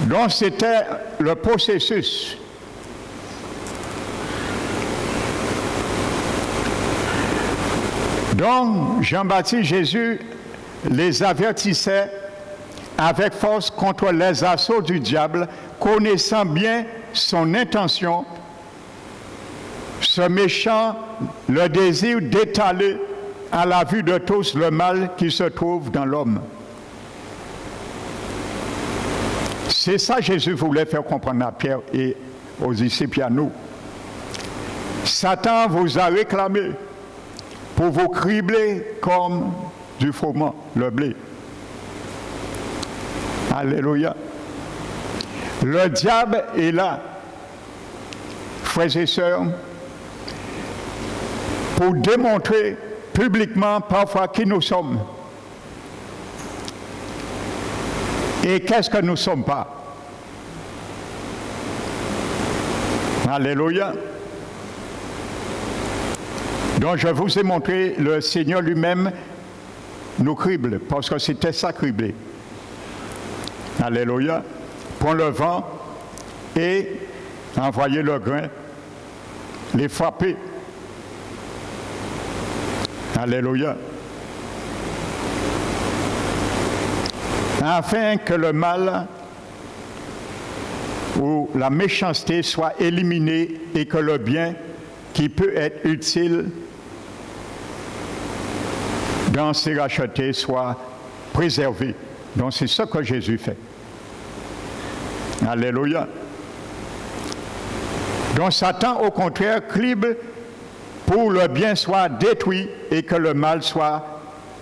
S1: Donc, c'était le processus. Donc, Jean-Baptiste, Jésus les avertissait avec force contre les assauts du diable, connaissant bien son intention, ce méchant, le désir d'étaler à la vue de tous le mal qui se trouve dans l'homme. C'est ça Jésus voulait faire comprendre à Pierre et aux disciples et à nous. Satan vous a réclamé pour vous cribler comme du froment, le blé. Alléluia. Le diable est là, frères et sœurs, pour démontrer publiquement parfois qui nous sommes et qu'est-ce que nous ne sommes pas. Alléluia. Donc je vous ai montré, le Seigneur lui-même nous crible, parce que c'était ça cribler. Alléluia. Prends le vent et envoyer le grain, les frapper. Alléluia. Afin que le mal ou la méchanceté soit éliminée et que le bien qui peut être utile dans ces rachetés soit préservé. Donc c'est ce que Jésus fait. Alléluia. Donc Satan, au contraire, crible pour le bien soit détruit et que le mal soit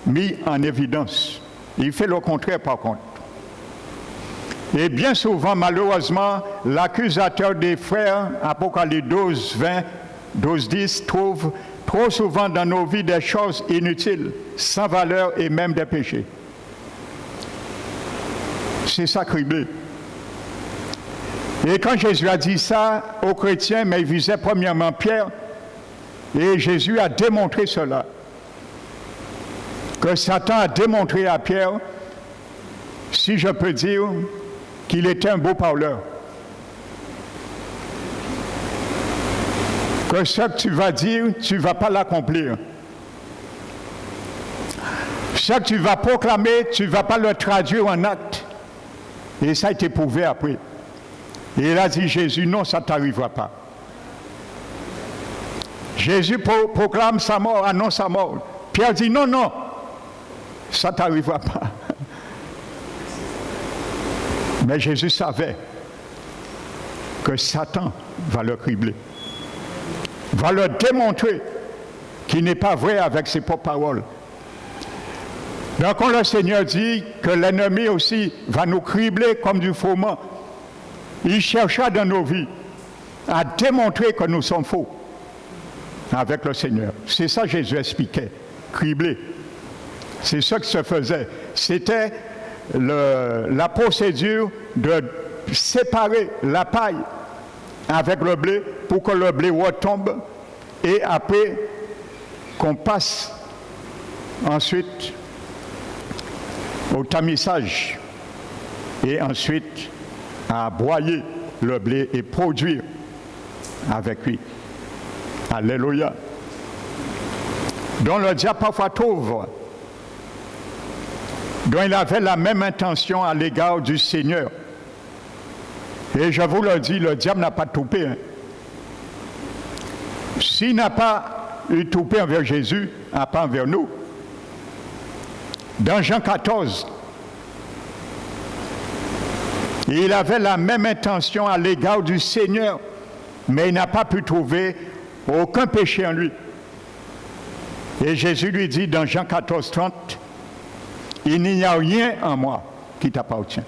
S1: mis en évidence. Il fait le contraire par contre. Et bien souvent, malheureusement, l'accusateur des frères, Apocalypse 12, 20, 12, 10, trouve trop souvent dans nos vies des choses inutiles, sans valeur et même des péchés. C'est ça criblé. Et quand Jésus a dit ça aux chrétiens, mais il visait premièrement Pierre, et Jésus a démontré cela. Que Satan a démontré à Pierre, si je peux dire, qu'il était un beau parleur. Que ce que tu vas dire, tu ne vas pas l'accomplir. Ce que tu vas proclamer, tu ne vas pas le traduire en acte. Et ça a été prouvé après. Et il a dit, Jésus, non, ça ne t'arrivera pas. Jésus proclame sa mort, annonce sa mort. Pierre dit, non, non, ça ne t'arrivera pas. Mais Jésus savait que Satan va le cribler, va le démontrer qu'il n'est pas vrai avec ses propres paroles. Donc quand le Seigneur dit que l'ennemi aussi va nous cribler comme du froment, il chercha dans nos vies à démontrer que nous sommes faux avec le Seigneur. C'est ça que Jésus expliquait, cribler. C'est ça qui se faisait. C'était la procédure de séparer la paille avec le blé pour que le blé retombe et après qu'on passe ensuite au tamisage et ensuite à broyer le blé et produire avec lui. Alléluia. Donc le diable parfois trouve, dont il avait la même intention à l'égard du Seigneur. Et je vous le dis, le diable n'a pas toupé. Hein. S'il n'a pas eu toupé envers Jésus, il n'a pas envers nous. Dans Jean 14, il avait la même intention à l'égard du Seigneur, mais il n'a pas pu trouver aucun péché en lui. Et Jésus lui dit dans Jean 14, 30, il n'y a rien en moi qui t'appartient.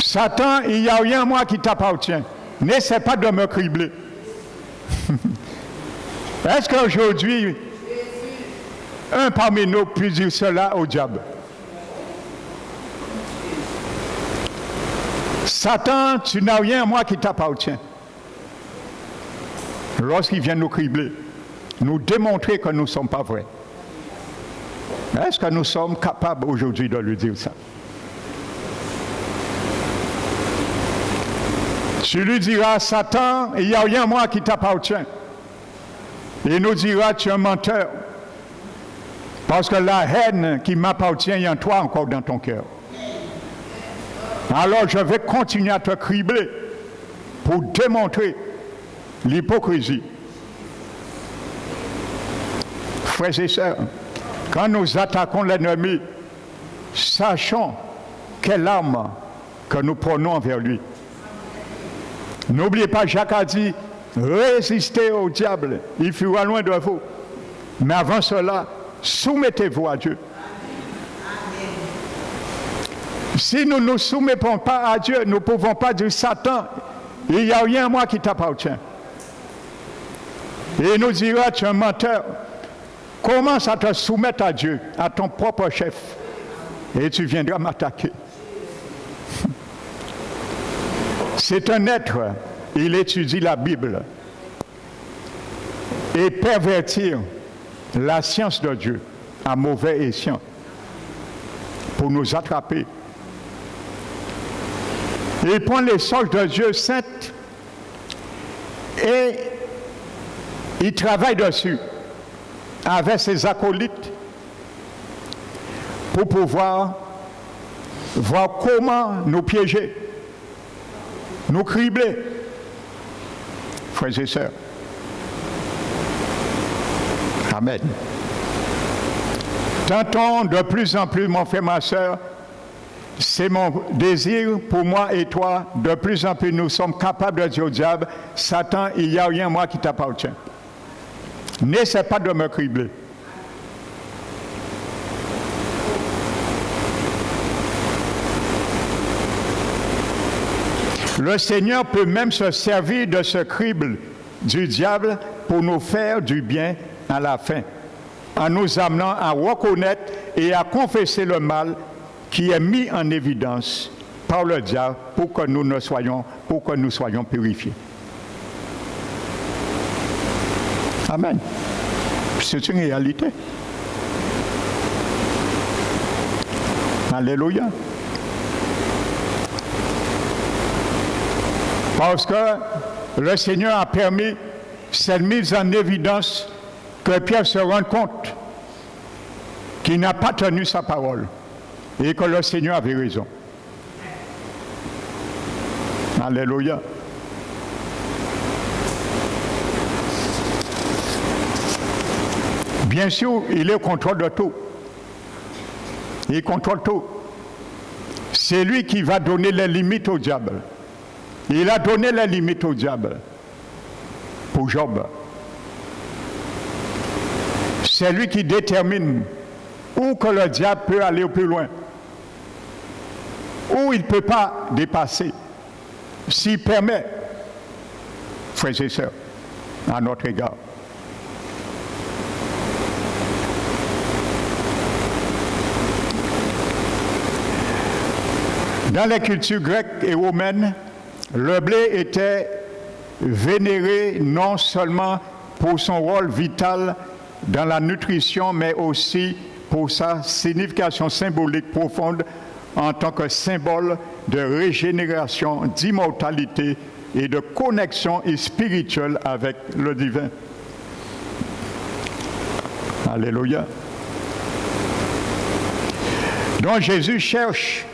S1: Satan, il n'y a rien en moi qui t'appartient. N'essaie pas de me cribler. Est-ce qu'aujourd'hui, un parmi nous peut dire cela au diable? Satan, tu n'as rien en moi qui t'appartient. Lorsqu'il vient nous cribler, nous démontrer que nous ne sommes pas vrais. Est-ce que nous sommes capables aujourd'hui de lui dire ça? Tu lui diras, Satan, il n'y a rien en moi qui t'appartient. Il nous dira, tu es un menteur. Parce que la haine qui m'appartient est en toi encore dans ton cœur. Alors je vais continuer à te cribler pour démontrer l'hypocrisie. Frères et sœurs, quand nous attaquons l'ennemi, sachons quelle arme que nous prenons envers lui. N'oubliez pas, Jacques a dit, résistez au diable, il fuira loin de vous. Mais avant cela, soumettez-vous à Dieu. Si nous ne nous soumettons pas à Dieu, nous ne pouvons pas dire, Satan, il n'y a rien à moi qui t'appartient. Et il nous dira, tu es un menteur. Commence à te soumettre à Dieu, à ton propre chef, et tu viendras m'attaquer. C'est un être, il étudie la Bible et pervertir la science de Dieu à mauvais escient pour nous attraper. Il prend les sortes de Dieu saintes et il travaille dessus avec ses acolytes pour pouvoir voir comment nous piéger, nous cribler. Frères et sœurs. Amen. Tentons de plus en plus, mon frère, ma sœur, c'est mon désir pour moi et toi, de plus en plus nous sommes capables de dire au diable, Satan, il n'y a rien moi qui t'appartient. N'essaie pas de me cribler. Le Seigneur peut même se servir de ce crible du diable pour nous faire du bien à la fin, en nous amenant à reconnaître et à confesser le mal qui est mis en évidence par le diable pour que nous soyons purifiés. Amen. C'est une réalité. Alléluia. Parce que le Seigneur a permis cette mise en évidence que Pierre se rende compte qu'il n'a pas tenu sa parole et que le Seigneur avait raison. Alléluia. Bien sûr, il est au contrôle de tout. Il contrôle tout. C'est lui qui va donner les limites au diable. Il a donné les limites au diable pour Job. C'est lui qui détermine où que le diable peut aller au plus loin, où il ne peut pas dépasser, s'il permet, frères et sœurs, à notre égard. Dans les cultures grecques et romaines, le blé était vénéré non seulement pour son rôle vital dans la nutrition, mais aussi pour sa signification symbolique profonde en tant que symbole de régénération, d'immortalité et de connexion spirituelle avec le divin. Alléluia. Donc Jésus cherche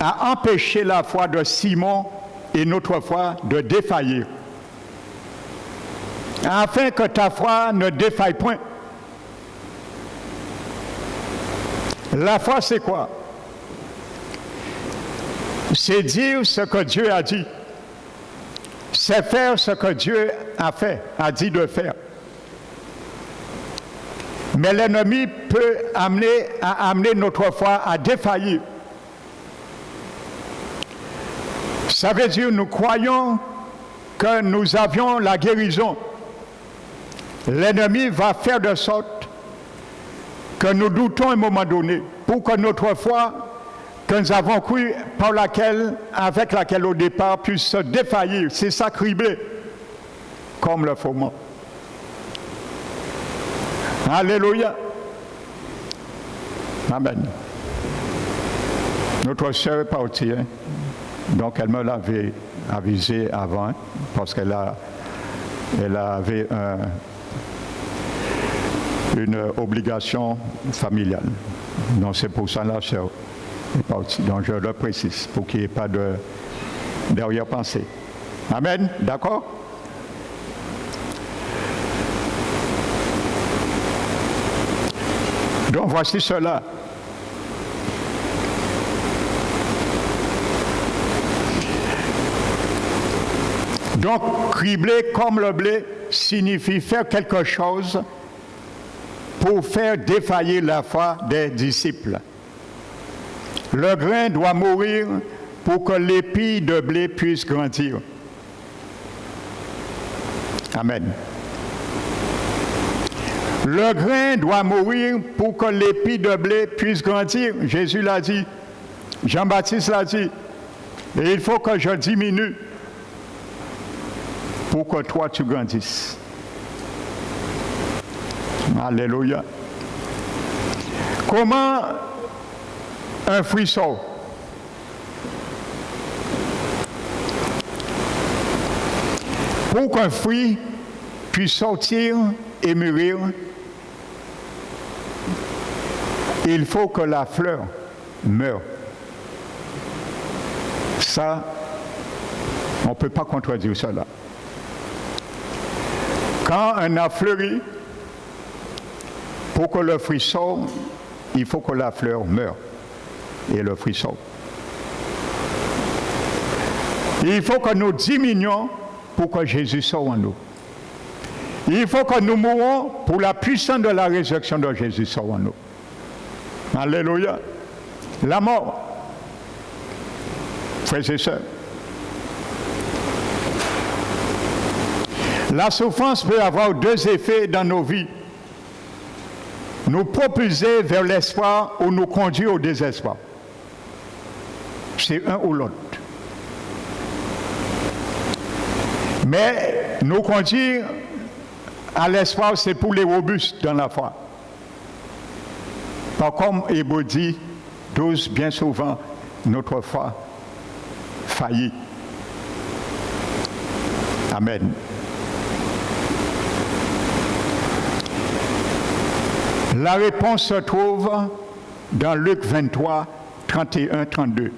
S1: à empêcher la foi de Simon et notre foi de défaillir, afin que ta foi ne défaille point. La foi, c'est quoi? C'est dire ce que Dieu a dit. C'est faire ce que Dieu a fait, a dit de faire. Mais l'ennemi peut amener notre foi à défaillir. Ça veut dire nous croyons que nous avions la guérison. L'ennemi va faire de sorte que nous doutons à un moment donné pour que notre foi que nous avons cru avec laquelle au départ puisse se défaillir. C'est ça cribler comme le froment. Alléluia. Amen. Notre sœur est partie, hein? Donc elle me l'avait avisé avant parce qu'elle avait une obligation familiale. Donc c'est pour ça la sœur est partie. Donc je le précise pour qu'il n'y ait pas de derrière-pensée. Amen. D'accord? Donc voici cela. Donc, cribler comme le blé signifie faire quelque chose pour faire défaillir la foi des disciples. Le grain doit mourir pour que l'épi de blé puisse grandir. Amen. Le grain doit mourir pour que l'épi de blé puisse grandir. Jésus l'a dit. Jean-Baptiste l'a dit. Et il faut que je diminue pour que toi tu grandisses. Alléluia. Comment un fruit sort? Pour qu'un fruit puisse sortir, et mûrir, il faut que la fleur meure. Ça, on ne peut pas contredire cela. Quand un arbre fleurit, pour que le fruit sorte, il faut que la fleur meure et le fruit sorte. Il faut que nous diminuions pour que Jésus sorte en nous. Il faut que nous mourons pour la puissance de la résurrection de Jésus sorte en nous. Alléluia. La mort, frères et sœurs. La souffrance peut avoir deux effets dans nos vies. Nous propulser vers l'espoir ou nous conduire au désespoir. C'est un ou l'autre. Mais nous conduire à l'espoir, c'est pour les robustes dans la foi. Par comme Hébreux dit 12, bien souvent, notre foi faillit. Amen. La réponse se trouve dans Luc 23, 31, 32.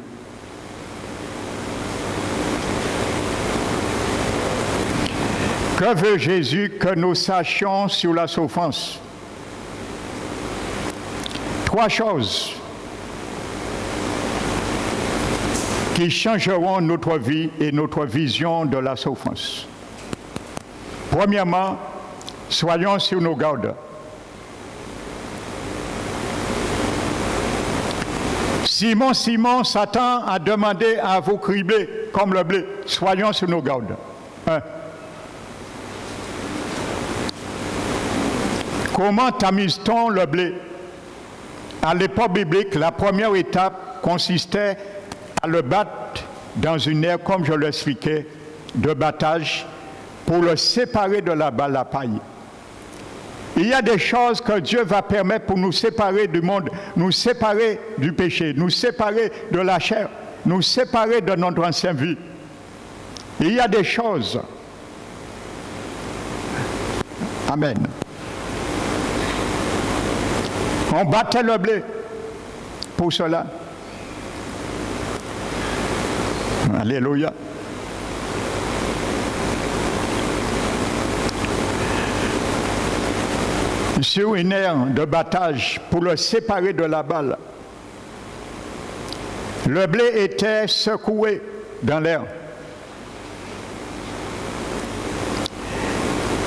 S1: Que veut Jésus que nous sachions sur la souffrance? Trois choses qui changeront notre vie et notre vision de la souffrance. Premièrement, soyons sur nos gardes. Simon, Simon, Satan a demandé à vous cribler comme le blé. Soyons sur nos gardes. 1. Comment tamise-t-on le blé? À l'époque biblique, la première étape consistait à le battre dans une aire, comme je l'expliquais, de battage, pour le séparer de la balle à paille. Il y a des choses que Dieu va permettre pour nous séparer du monde, nous séparer du péché, nous séparer de la chair, nous séparer de notre ancienne vie. Il y a des choses. Amen. On battait le blé pour cela. Alléluia. Sur une aire de battage pour le séparer de la balle. Le blé était secoué dans l'air,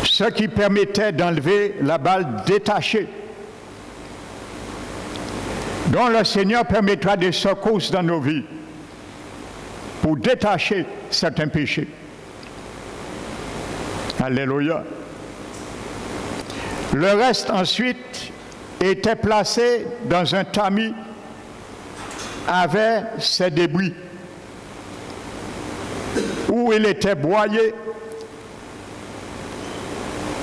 S1: ce qui permettait d'enlever la balle détachée, dont le Seigneur permettra des secousses dans nos vies pour détacher certains péchés. Alléluia. Le reste ensuite était placé dans un tamis avec ses débris, où il était broyé.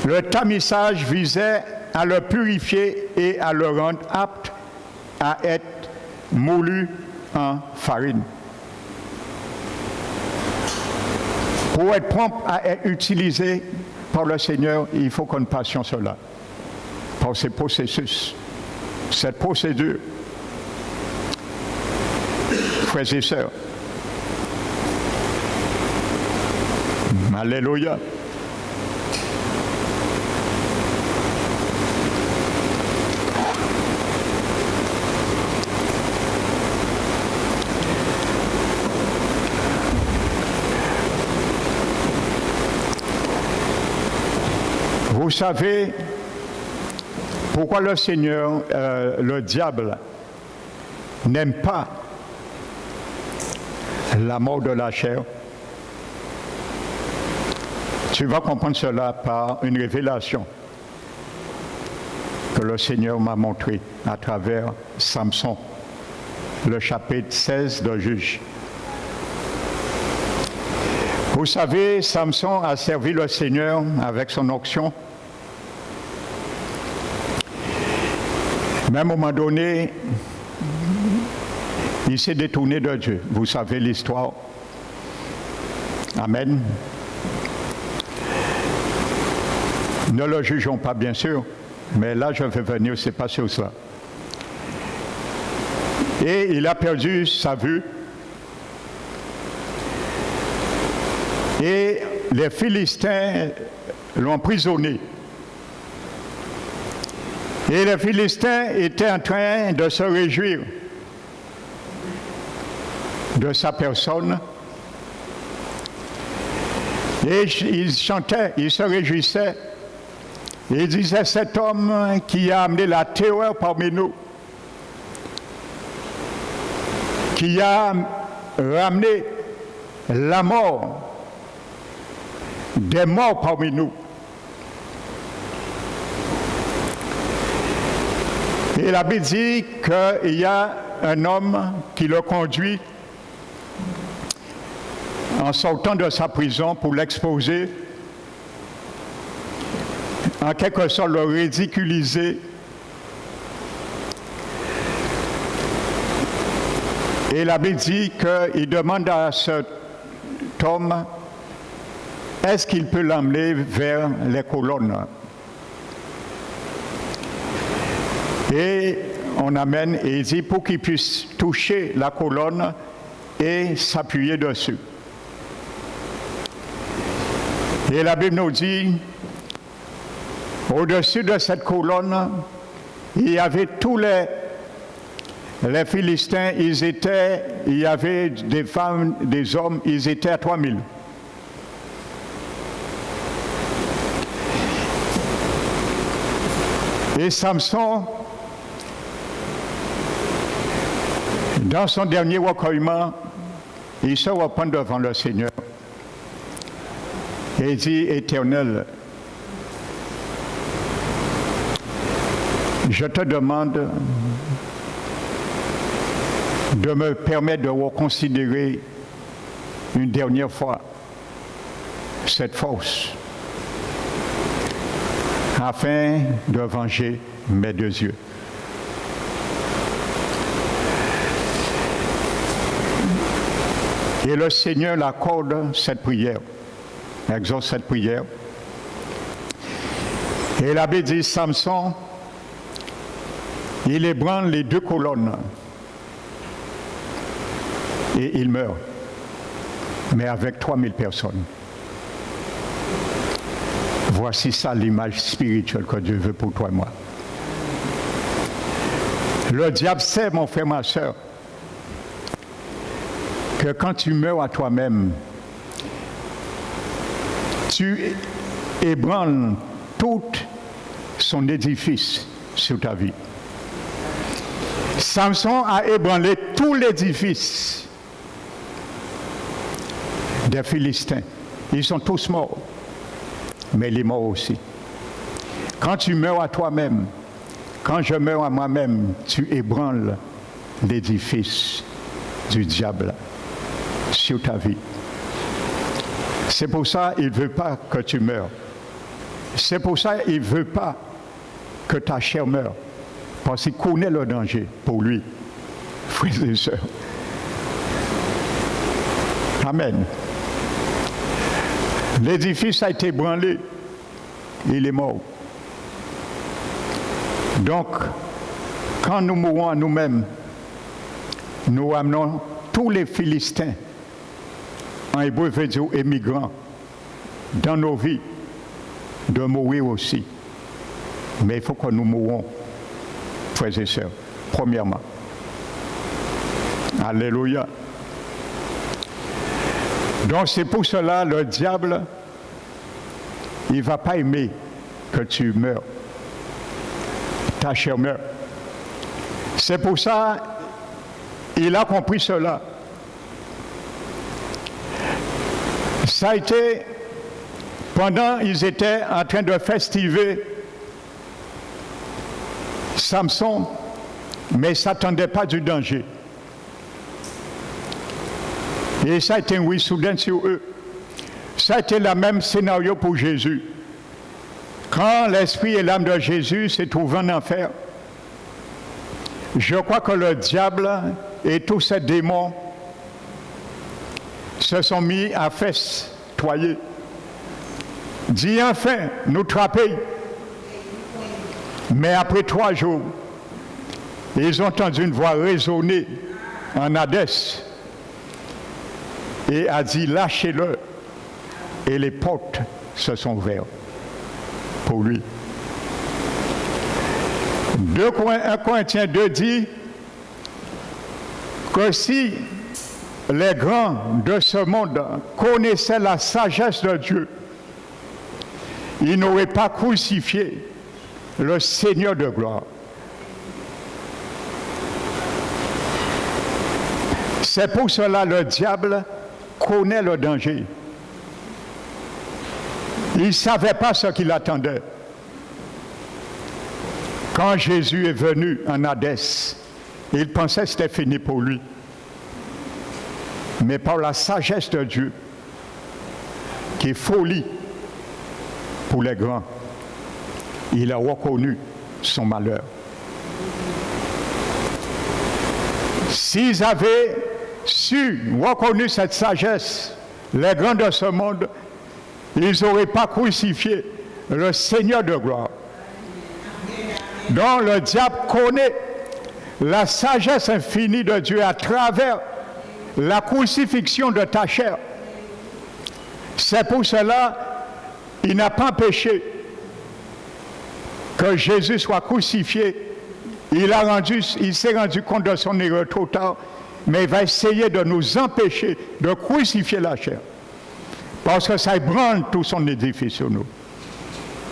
S1: Le tamissage visait à le purifier et à le rendre apte à être moulu en farine. Pour être prompt à être utilisé par le Seigneur, il faut qu'on passions cela. Par ces processus, cette procédure. Frères et sœurs. Alléluia. Vous savez pourquoi le Seigneur, le diable, n'aime pas la mort de la chair? Tu vas comprendre cela par une révélation que le Seigneur m'a montrée à travers Samson, le chapitre 16 de Juge. Vous savez, Samson a servi le Seigneur avec son onction. Mais à un moment donné, il s'est détourné de Dieu. Vous savez l'histoire. Amen. Ne le jugeons pas, bien sûr, mais là, je vais venir, c'est pas sur cela. Et il a perdu sa vue. Et les Philistins l'ont emprisonné. Et les Philistins étaient en train de se réjouir de sa personne. Et ils chantaient, ils se réjouissaient. Ils disaient, cet homme qui a amené la terreur parmi nous, qui a ramené la mort, des morts parmi nous. Et la Bible dit qu'il y a un homme qui le conduit en sortant de sa prison pour l'exposer, en quelque sorte le ridiculiser. Et la Bible dit qu'il demande à cet homme, est-ce qu'il peut l'emmener vers les colonnes? Et on amène, et il dit, pour qu'il puisse toucher la colonne et s'appuyer dessus. Et la Bible nous dit, au-dessus de cette colonne, il y avait tous les Philistins, il y avait des femmes, des hommes, ils étaient à 3000. Et Samson, dans son dernier recueillement, il se repent devant le Seigneur. Et il dit, Éternel, je te demande de me permettre de reconsidérer une dernière fois cette force, afin de venger mes deux yeux. Et le Seigneur l'accorde cette prière, exauce cette prière. Et la Bible dit, Samson, il ébranle les deux colonnes et il meurt, mais avec 3000 personnes. Voici ça l'image spirituelle que Dieu veut pour toi et moi. Le diable sait, mon frère, ma soeur, que quand tu meurs à toi-même, tu ébranles tout son édifice sur ta vie. Samson a ébranlé tout l'édifice des Philistins. Ils sont tous morts, mais il est mort aussi. Quand tu meurs à toi-même, quand je meurs à moi-même, tu ébranles l'édifice du diable sur ta vie. C'est pour ça qu'il ne veut pas que tu meurs. C'est pour ça qu'il ne veut pas que ta chair meure. Parce qu'il connaît le danger pour lui, frères et sœurs. Amen. L'édifice a été ébranlé. Il est mort. Donc, quand nous mourons à nous-mêmes, nous amenons tous les Philistins, en hébreu veut dire émigrants, dans nos vies, de mourir aussi. Mais il faut que nous mourons, frères et sœurs, premièrement. Alléluia. Donc c'est pour cela, le diable, il ne va pas aimer que tu meurs. Ta chair meurt. C'est pour ça, il a compris cela. Ça a été, pendant qu'ils étaient en train de festiver Samson, mais ils ne s'attendaient pas du danger. Et ça a été un oui soudain sur eux. Ça a été le même scénario pour Jésus. Quand l'esprit et l'âme de Jésus s'est trouvé en enfer, je crois que le diable et tous ces démons se sont mis à festoyer dit enfin, nous trapper. Mais après 3 jours, ils ont entendu une voix résonner en Hadès et a dit, lâchez-le. Et les portes se sont ouvertes pour lui. 1 Corinthiens 2 dit que si les grands de ce monde connaissaient la sagesse de Dieu, ils n'auraient pas crucifié le Seigneur de gloire. C'est pour cela que le diable connaît le danger. Il ne savait pas ce qu'il attendait. Quand Jésus est venu en Hadès, il pensait que c'était fini pour lui. Mais par la sagesse de Dieu, qui est folie pour les grands, il a reconnu son malheur. S'ils avaient reconnu cette sagesse, les grands de ce monde, ils n'auraient pas crucifié le Seigneur de gloire. Donc le diable connaît la sagesse infinie de Dieu à travers la crucifixion de ta chair. C'est pour cela qu'il n'a pas empêché que Jésus soit crucifié. Il s'est rendu compte de son erreur trop tard, mais il va essayer de nous empêcher de crucifier la chair. Parce que ça ébranle tout son édifice sur nous.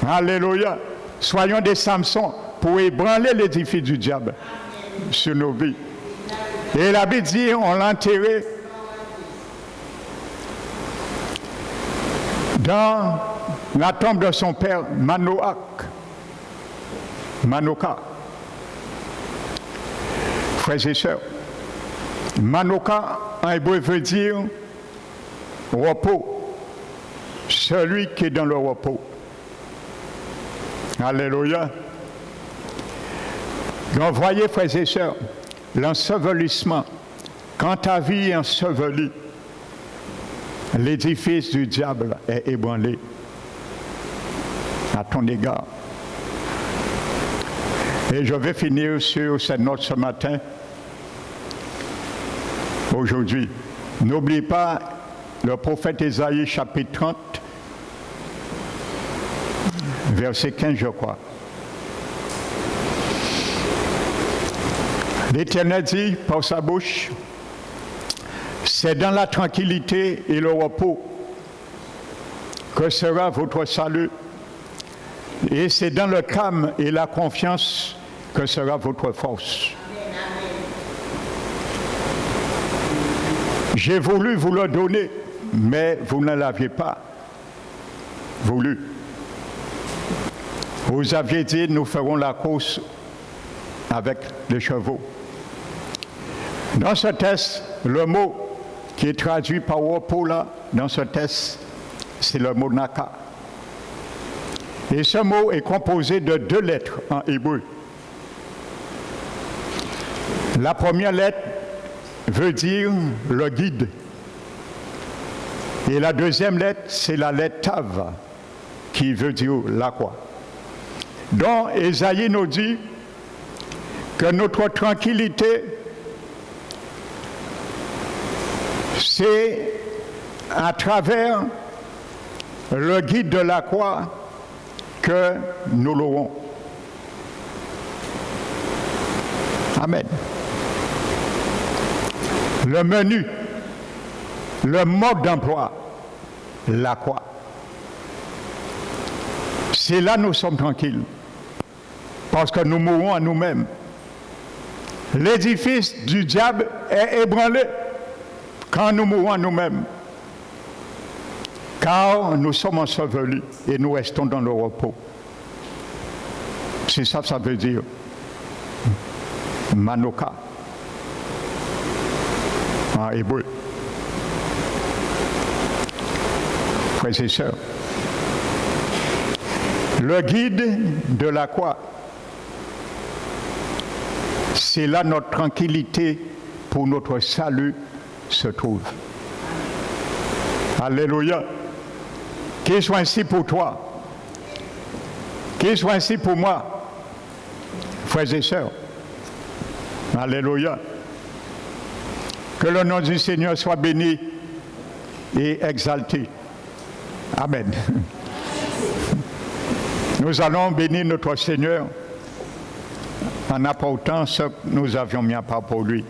S1: Alléluia. Soyons des Samson pour ébranler l'édifice du diable sur nos vies. Et la Bible dit, on l'a enterré dans la tombe de son père Manoka. Frères et sœurs, Manoka en hébreu veut dire repos. Celui qui est dans le repos. Alléluia. Donc voyez, frères et sœurs, l'ensevelissement. Quand ta vie est ensevelie, l'édifice du diable est ébranlé à ton égard. Et je vais finir sur cette note ce matin. Aujourd'hui, n'oubliez pas le prophète Ésaïe, chapitre 30, verset 15, je crois. L'Éternel dit par sa bouche, c'est dans la tranquillité et le repos que sera votre salut, et c'est dans le calme et la confiance que sera votre force. J'ai voulu vous le donner, mais vous ne l'aviez pas voulu. Vous aviez dit, nous ferons la course avec les chevaux. Dans ce texte, le mot qui est traduit par repos là, dans ce texte, c'est le mot naka. Et ce mot est composé de 2 lettres en hébreu. La première lettre veut dire le guide. Et la deuxième lettre, c'est la lettre Tav, qui veut dire la croix. Donc, Ésaïe nous dit que notre tranquillité, c'est à travers le guide de la croix que nous l'aurons. Amen. Le menu, le mode d'emploi, la croix. C'est là que nous sommes tranquilles, parce que nous mourrons à nous-mêmes. L'édifice du diable est ébranlé quand nous mourrons à nous-mêmes, car nous sommes ensevelis et nous restons dans le repos. C'est ça que ça veut dire. Manoka, en hébreu. Frères et sœurs, le guide de la croix, c'est là notre tranquillité pour notre salut se trouve. Alléluia. Qu'il soit ainsi pour toi. Qu'il soit ainsi pour moi. Frères et sœurs. Alléluia. Que le nom du Seigneur soit béni et exalté. Amen. Nous allons bénir notre Seigneur en apportant ce que nous avions mis à part pour lui.